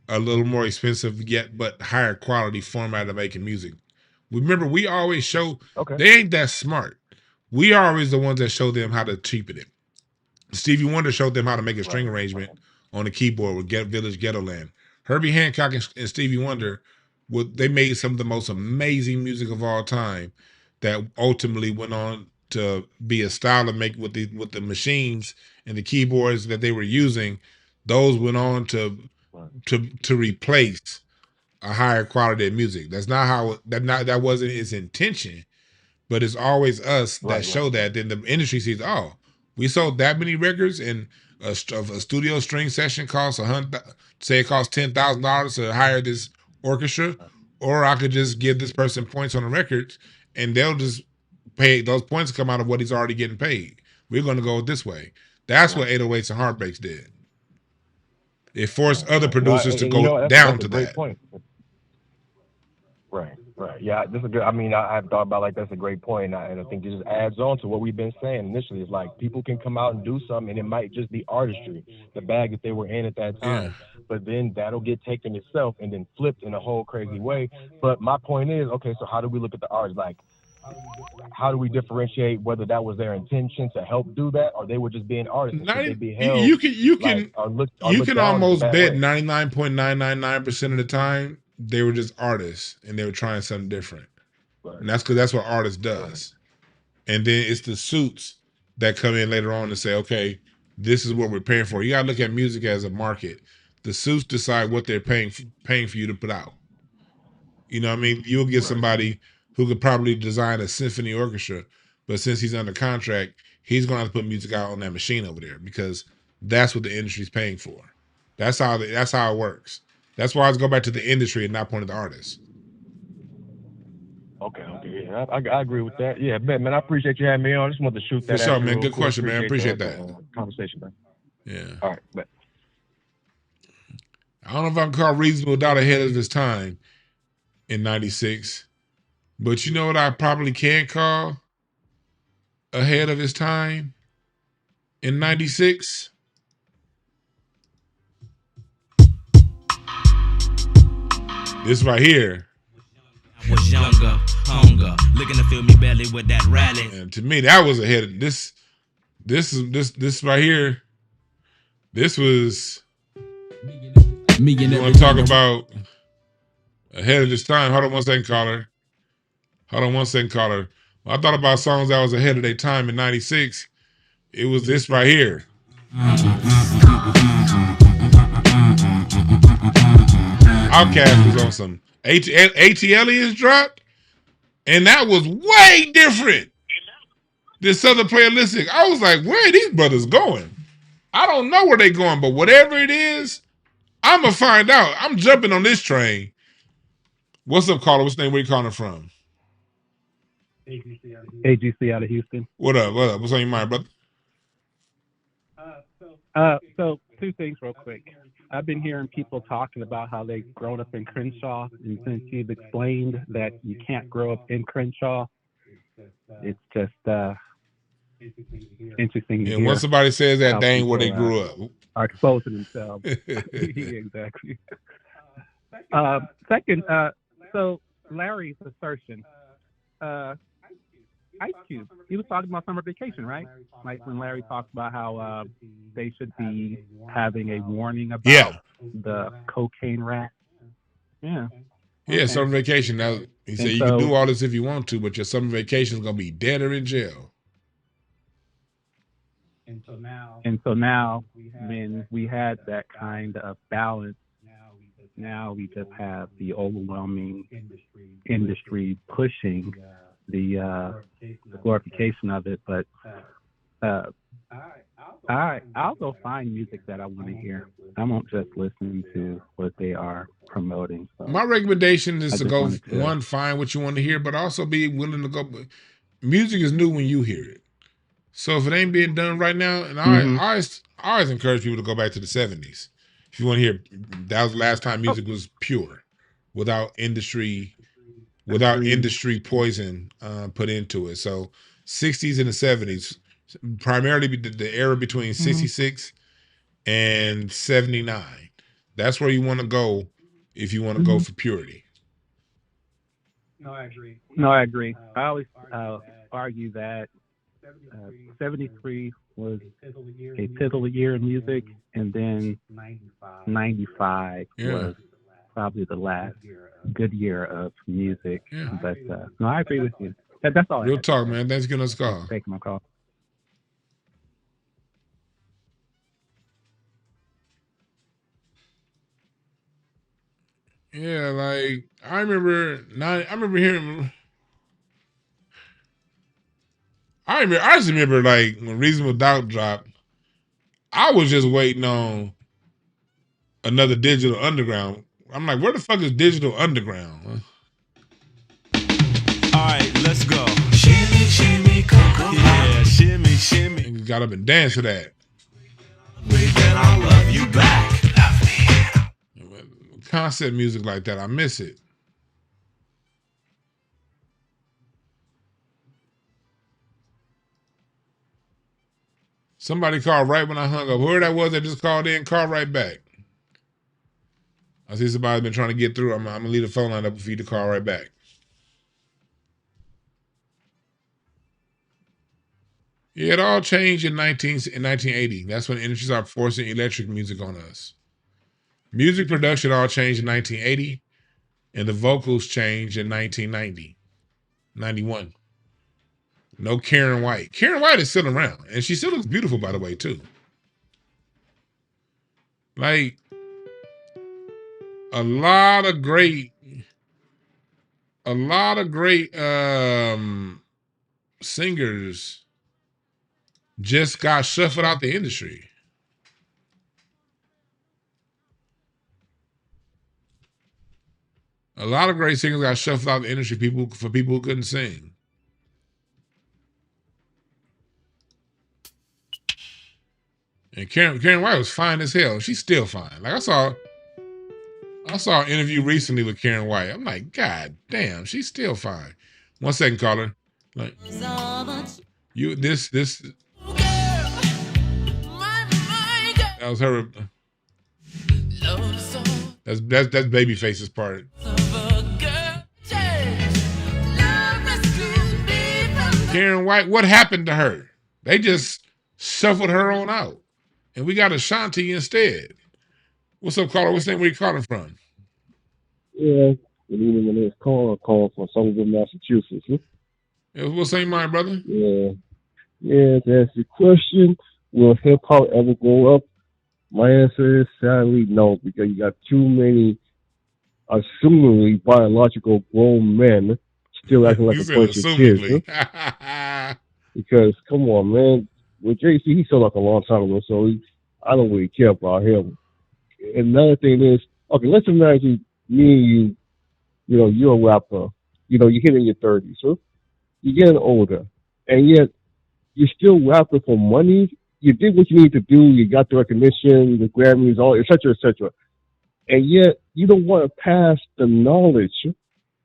A: little more expensive yet but higher quality format of making music. Remember, we always show they ain't that smart. We are always the ones that show them how to cheapen it. Stevie Wonder showed them how to make a string arrangement on the keyboard with Village Ghetto Land. Herbie Hancock and Stevie Wonder, they made some of the most amazing music of all time that ultimately went on to be a style of make with the machines and the keyboards that they were using. Those went on to replace a higher quality of music. That's not how that wasn't its intention, but it's always us that show that. Then the industry sees, oh, we sold that many records, and a studio string session costs it costs $10,000 to hire this orchestra, or I could just give this person points on the records, and they'll just pay those points come out of what he's already getting paid. We're going to go this way. That's what 808s and Heartbreaks did. It forced other producers to go down to that.
P: Point. Right. Right. Yeah, this is good. I mean, I've thought about like that's a great point, and I think it just adds on to what we've been saying initially. It's like people can come out and do something, and it might just be artistry, the bag that they were in at that time. But then that'll get taken itself and then flipped in a whole crazy way. But my point is, okay, so how do we look at the artists? Like, how do we differentiate whether that was their intention to help do that, or they were just being artists? And should they be held,
A: You can
P: like, or looked
A: can
P: down
A: almost
P: that
A: bet
P: way?
A: 99.999% of the time they were just artists and they were trying something different.
P: Right.
A: And that's because that's what artist does. And then it's the suits that come in later on and say, okay, this is what we're paying for. You gotta look at music as a market. The suits decide what they're paying for you to put out. You know what I mean? You'll get somebody who could probably design a symphony orchestra, but since he's under contract, he's gonna have to put music out on that machine over there because that's what the industry's paying for. That's how it works. That's why I go back to the industry and not point at the artist.
P: Okay, yeah, I agree with that. Yeah, man, I appreciate you having me on. I just wanted to shoot that.
A: For sure,
P: at you
A: man.
P: real
A: Good
P: quick.
A: question, man. Appreciate that.
P: Conversation, man.
A: Yeah.
P: All right, bet.
A: I don't know if I can call Reasonable Doubt ahead of his time in '96, but you know what I probably can call ahead of his time in '96? This right here.
O: Was younger, hunger, looking to fill me belly with that rally.
A: And to me, that was ahead of this right here. This was you want to talk about ahead of this time. Hold on 1 second, caller. When I thought about songs that was ahead of their time in '96. It was this right here. Outkast was on some ATLians dropped, and that was way different than Southern Playalistic. I was like, where are these brothers going? I don't know where they going, but whatever it is, I'm going to find out. I'm jumping on this train. What's up, caller? What's the name? Where you calling from?
Q: AGC out of Houston.
A: What up? What's on your mind, brother?
Q: So two things real quick. I've been hearing people talking about how they've grown up in Crenshaw, and since you've explained that you can't grow up in Crenshaw, it's just interesting to hear.
A: And once somebody says that, they ain't where they grew up.
Q: Are exposing themselves. Yeah, exactly. Second, so Larry's assertion. Ice Cube, he was talking about summer vacation, right? Like when Larry talked about how they should be having a warning about the cocaine rat. Yeah.
A: Yeah, summer vacation. Now he said you can do all this if you want to, but your summer vacation is gonna be dead or in jail.
Q: And so now when we had that kind of balance, now we just have the overwhelming industry pushing the glorification of it. But I'll go find music that I want to hear. I won't just listen to what they are promoting. So
A: my recommendation is to go find what you want to hear, but also be willing to go. Music is new when you hear it. So if it ain't being done right now, and I always encourage people to go back to the 70s. If you want to hear, that was the last time music was pure, without industry poison put into it. So 60s and the 70s, primarily the era between 66 and 79. That's where you want to go if you want to go for purity.
Q: No, I agree. I always argue that 73 was a pivotal year in music, and then 95 was probably the last good year of music. But no, I agree with you. That's all.
A: Real talk, man. Thanks for giving us a call.
Q: Taking my call.
A: Yeah, like I just remember like when Reasonable Doubt dropped, I was just waiting on another Digital Underground. I'm like, where the fuck is Digital Underground?
O: All right, let's go. Shimmy, shimmy, cocoa. Yeah, shimmy, shimmy.
A: And got up and danced to that.
O: Then I'll love you back.
A: Concept music like that, I miss it. Somebody called right when I hung up. Whoever that was that just called in, call right back. I see somebody's been trying to get through. I'm gonna leave the phone line up for you to call right back. Yeah, it all changed in 1980. That's when the industry started forcing electric music on us. Music production all changed in 1980, and the vocals changed in 1990, 91. No Karen White. Karen White is still around, and she still looks beautiful, by the way, too. Like, a lot of great singers just got shuffled out the industry. A lot of great singers got shuffled out the industry for people who couldn't sing. And Karen White was fine as hell. She's still fine. Like I saw an interview recently with Karen White. I'm like, God damn, she's still fine. 1 second, caller. Like, that was her. That's Babyface's part. Karen White, what happened to her? They just shuffled her on out. And we got Ashanti instead. What's up, caller? What's the name? Where you calling from?
R: Yeah, good evening. My name is Carl. I call from Somerville, Massachusetts.
A: Yeah, what's the name, brother?
R: Yeah, to answer your question, will hip hop ever grow up? My answer is sadly no, because you got too many assumingly biological grown men still acting like a bunch of kids. Because come on, man, with JC, he sold like a long time ago, so I don't really care about him. And another thing is, okay, let's imagine me and you, you're a rapper, you're hitting your 30s, so you're getting older, and yet you're still rapping for money. You did what you need to do, you got the recognition, the Grammys, all, et cetera, and yet you don't want to pass the knowledge,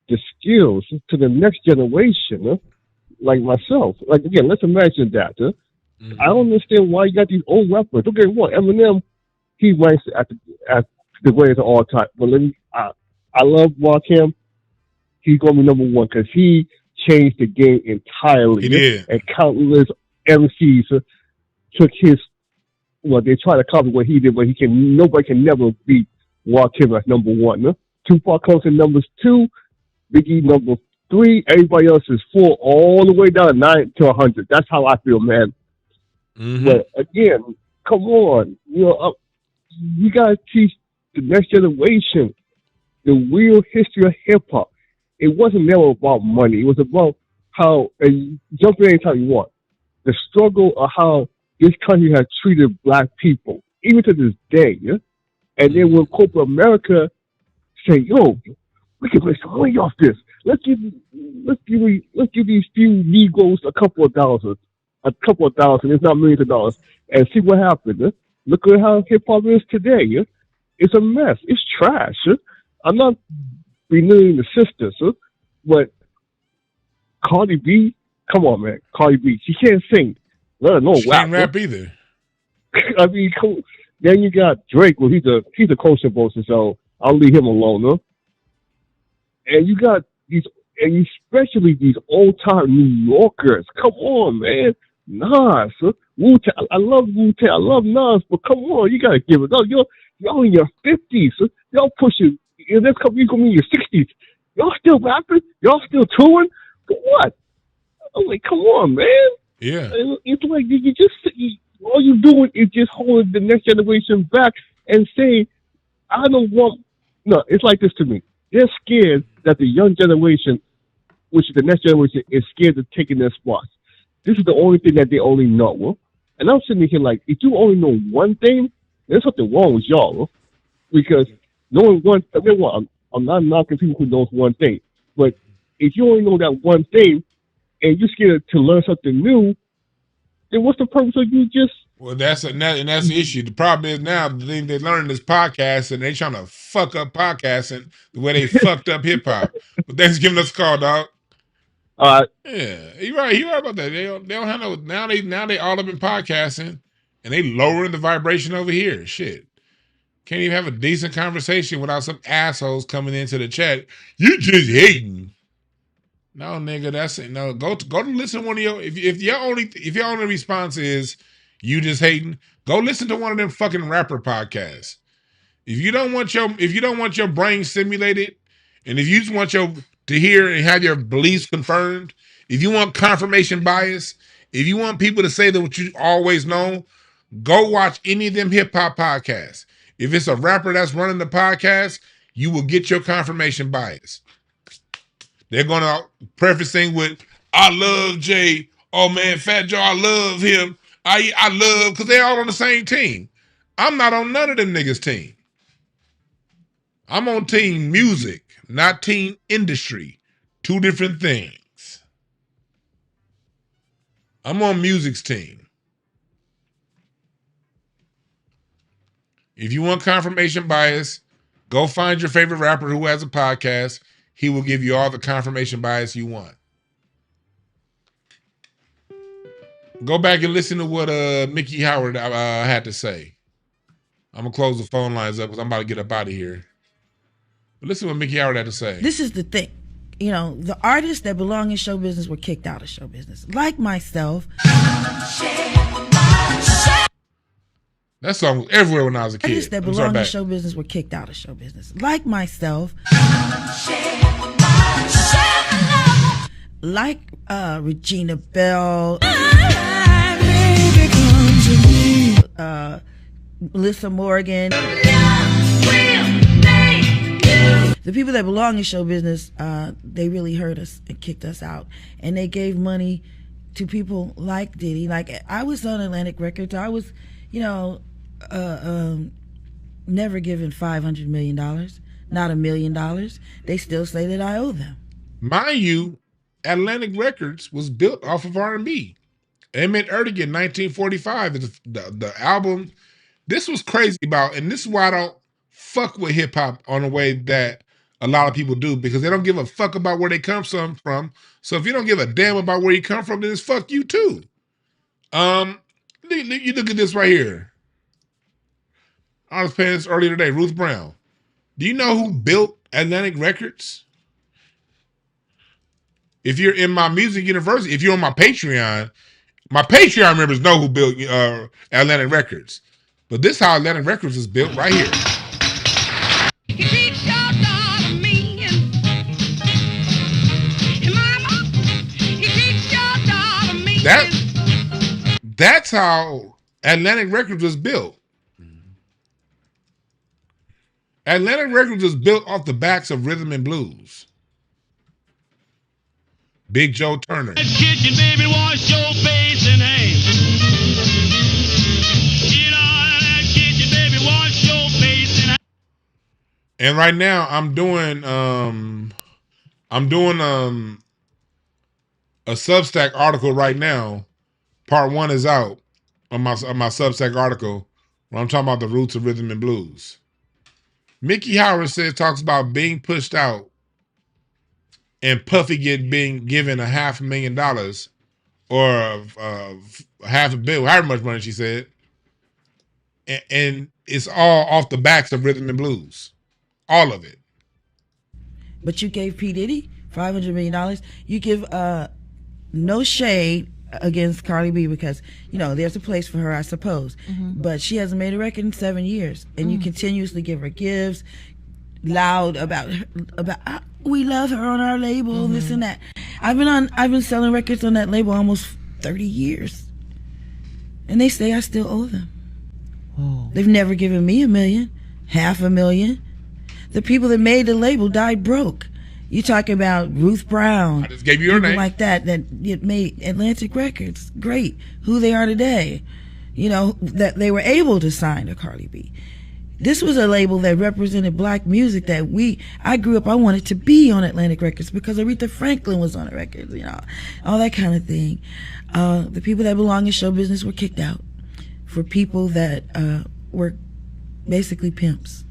R: the skills to the next generation, like myself. Like, again, let's imagine that. I don't understand why you got these old rappers. Don't get me wrong, Eminem, he ranks at the greatest of all time. But I love Rakim. He's going to be number one because he changed the game entirely.
A: He did.
R: And countless MCs took they try to copy what he did, but nobody can never beat Rakim as number one. Tupac comes in number 2, Biggie number 3, everybody else is 4, all the way down to 9 to 100. That's how I feel, man. Mm-hmm. But again, come on, you gotta teach the next generation the real history of hip hop. It wasn't never about money. It was about how, and jump in anytime you want, the struggle of how this country has treated black people, even to this day. Yeah? And then when corporate America say, "Yo, we can make some money off this. Let's give these few Negroes a couple of dollars. It's not millions of dollars, and see what happens." Eh? Look at how hip hop is today. Eh? It's a mess. It's trash. Eh? I'm not belittling the sisters, but Cardi B, come on, man. Cardi B, she can't sing. Let alone
A: she can't rap either.
R: I mean, then you got Drake. Well, he's a culture boaster, so I'll leave him alone. Huh? And you got these, and especially these old time New Yorkers. Come on, man. Nas, Wu-Tang. I love Wu-Tang. I love Nas, but come on, you gotta give it up. Y'all in your 50s. Y'all pushing. In this couple, you're gonna be in your 60s. Y'all still rapping? Y'all still touring? For what? I'm like, come on, man.
A: Yeah.
R: It's like all you're doing is just holding the next generation back and saying, I don't want. No, it's like this to me. They're scared that the young generation, which is the next generation, is scared of taking their spots. This is the only thing that they only know. And I'm sitting here like, if you only know one thing, there's something wrong with y'all. Because knowing one, I'm not knocking people who knows one thing, but if you only know that one thing and you're scared to learn something new, then what's the purpose of you just?
A: Well, that's the issue. The problem is now the thing they learned is podcasting. And they trying to fuck up podcasting the way they fucked up hip hop. But thanks for giving us a call, dog. Yeah, you're right. You're right about that. They don't have no now. They all up in podcasting, And they lowering the vibration over here. Shit. Can't even have a decent conversation without some assholes coming into the chat. You just hating. No, nigga, that's it. No, go to listen to one of your if your only response is you just hating, go listen to one of them fucking rapper podcasts. If you don't want your brain stimulated, and if you just want to hear and have your beliefs confirmed, if you want confirmation bias, if you want people to say that what you always know, go watch any of them hip hop podcasts. If it's a rapper that's running the podcast, you will get your confirmation bias. They're gonna prefacing with, "I love Jay. Oh man, Fat Joe, I love him. I love," because they're all on the same team. I'm not on none of them niggas' team. I'm on team music, not team industry. Two different things. I'm on music's team. If you want confirmation bias, go find your favorite rapper who has a podcast. He will give you all the confirmation bias you want. Go back and listen to what Mickey Howard had to say. I'm going to close the phone lines up because I'm about to get up out of here. But listen to what Mickey Howard had to say.
S: This is the thing. You know, the artists that belong in show business were kicked out of show business. Like myself.
A: That song was everywhere when I was a kid.
S: Artists that belong in show business were kicked out of show business. Like myself. Like Regina Bell. Melissa Morgan. The people that belong in show business, they really hurt us and kicked us out. And they gave money to people like Diddy. Like, I was on Atlantic Records. I was, never given $500 million, not $1 million. They still say that I owe them.
A: Mind you, Atlantic Records was built off of R&B. Emmett Erdogan, 1945, is the album. This was crazy about, and this is why I don't fuck with hip hop on the way that a lot of people do, because they don't give a fuck about where they come from. So if you don't give a damn about where you come from, then it's fuck you too. You look at this right here. I was playing this earlier today, Ruth Brown. Do you know who built Atlantic Records? If you're in my music university, if you're on my Patreon members know who built Atlantic Records. But this is how Atlantic Records is built right here. That's how Atlantic Records was built. Atlantic Records was built off the backs of rhythm and blues. Big Joe Turner.
B: Kitchen, baby, wash your face and hands. Get out of that kitchen, baby, wash your face and hands.
A: And right now I'm doing a Substack article right now. Part 1 is out on my Substack article where I'm talking about the roots of rhythm and blues. Mickey Howard talks about being pushed out and Puffy being given $500,000 or $500 million, however much money she said. And it's all off the backs of rhythm and blues. All of it.
S: But you gave P. Diddy $500 million. You give no shade against Cardi B because, there's a place for her, I suppose. Mm-hmm. But she hasn't made a record in 7 years. And you continuously give her gifts, loud about we love her on our label, this and that. I've been selling records on that label almost 30 years. And they say I still owe them. Whoa. They've never given me $1 million, $500,000. The people that made the label died broke. You talking about Ruth Brown.
A: I just gave you her name.
S: Like that made Atlantic Records great. Who they are today. That they were able to sign to Cardi B. This was a label that represented black music that I grew up, I wanted to be on Atlantic Records because Aretha Franklin was on the records, all that kind of thing. The people that belong in show business were kicked out for people that were basically pimps.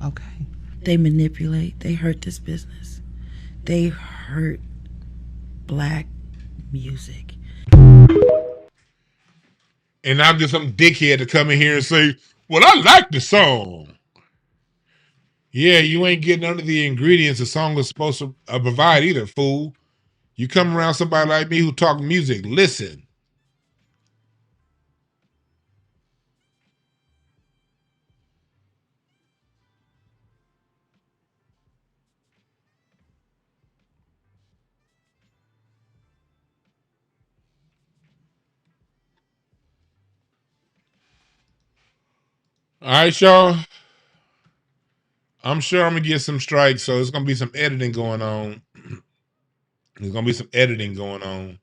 T: Okay.
S: They manipulate. They hurt this business. They hurt black music.
A: and I'm just some dickhead to come in here and say, well, I like the song. Yeah, you ain't getting under the ingredients the song is supposed to provide either, fool. You come around somebody like me who talk music, listen. All right, y'all. I'm sure I'm gonna get some strikes, so it's gonna be some editing going on. There's gonna be some editing going on.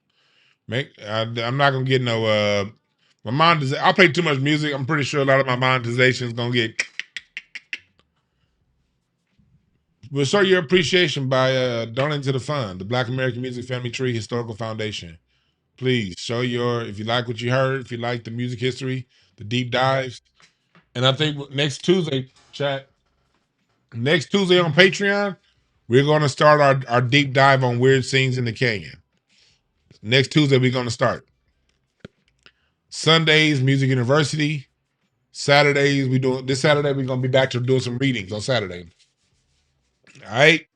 A: I'm not gonna get no my monetization. I play too much music. I'm pretty sure a lot of my monetization is gonna get. We'll show your appreciation by donating to the fund, the Black American Music Family Tree Historical Foundation. Please show if you like what you heard, if you like the music history, the deep dives. And I think next Tuesday on Patreon, we're going to start our deep dive on weird scenes in the canyon. Next Tuesday, we're going to start. Sundays, Music University. Saturdays, this Saturday, we're going to be back to doing some readings on Saturday. All right?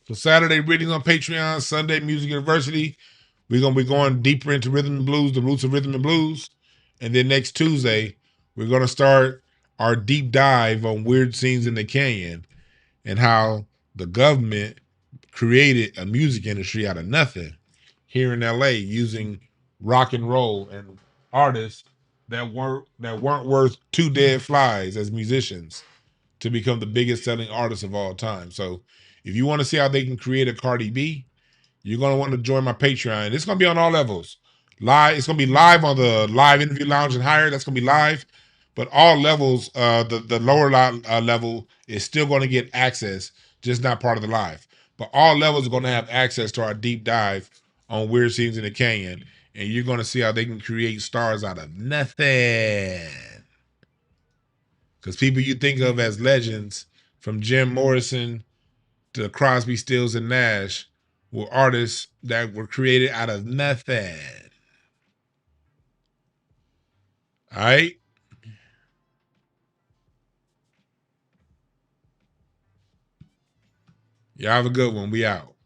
A: So Saturday, readings on Patreon. Sunday, Music University. We're going to be going deeper into rhythm and blues, the roots of rhythm and blues. And then next Tuesday, we're going to start our deep dive on weird scenes in the canyon and how the government created a music industry out of nothing here in LA using rock and roll and artists that weren't worth two dead flies as musicians to become the biggest selling artists of all time. So if you want to see how they can create a Cardi B, you're going to want to join my Patreon. It's going to be on all levels. Live. It's going to be live on the live interview lounge and higher. That's going to be live. But all levels, the lower level is still going to get access, just not part of the live. But all levels are going to have access to our deep dive on weird scenes in the canyon. And you're going to see how they can create stars out of nothing. Because people you think of as legends, from Jim Morrison to Crosby, Stills, and Nash, were artists that were created out of nothing. All right? Y'all have a good one. We out.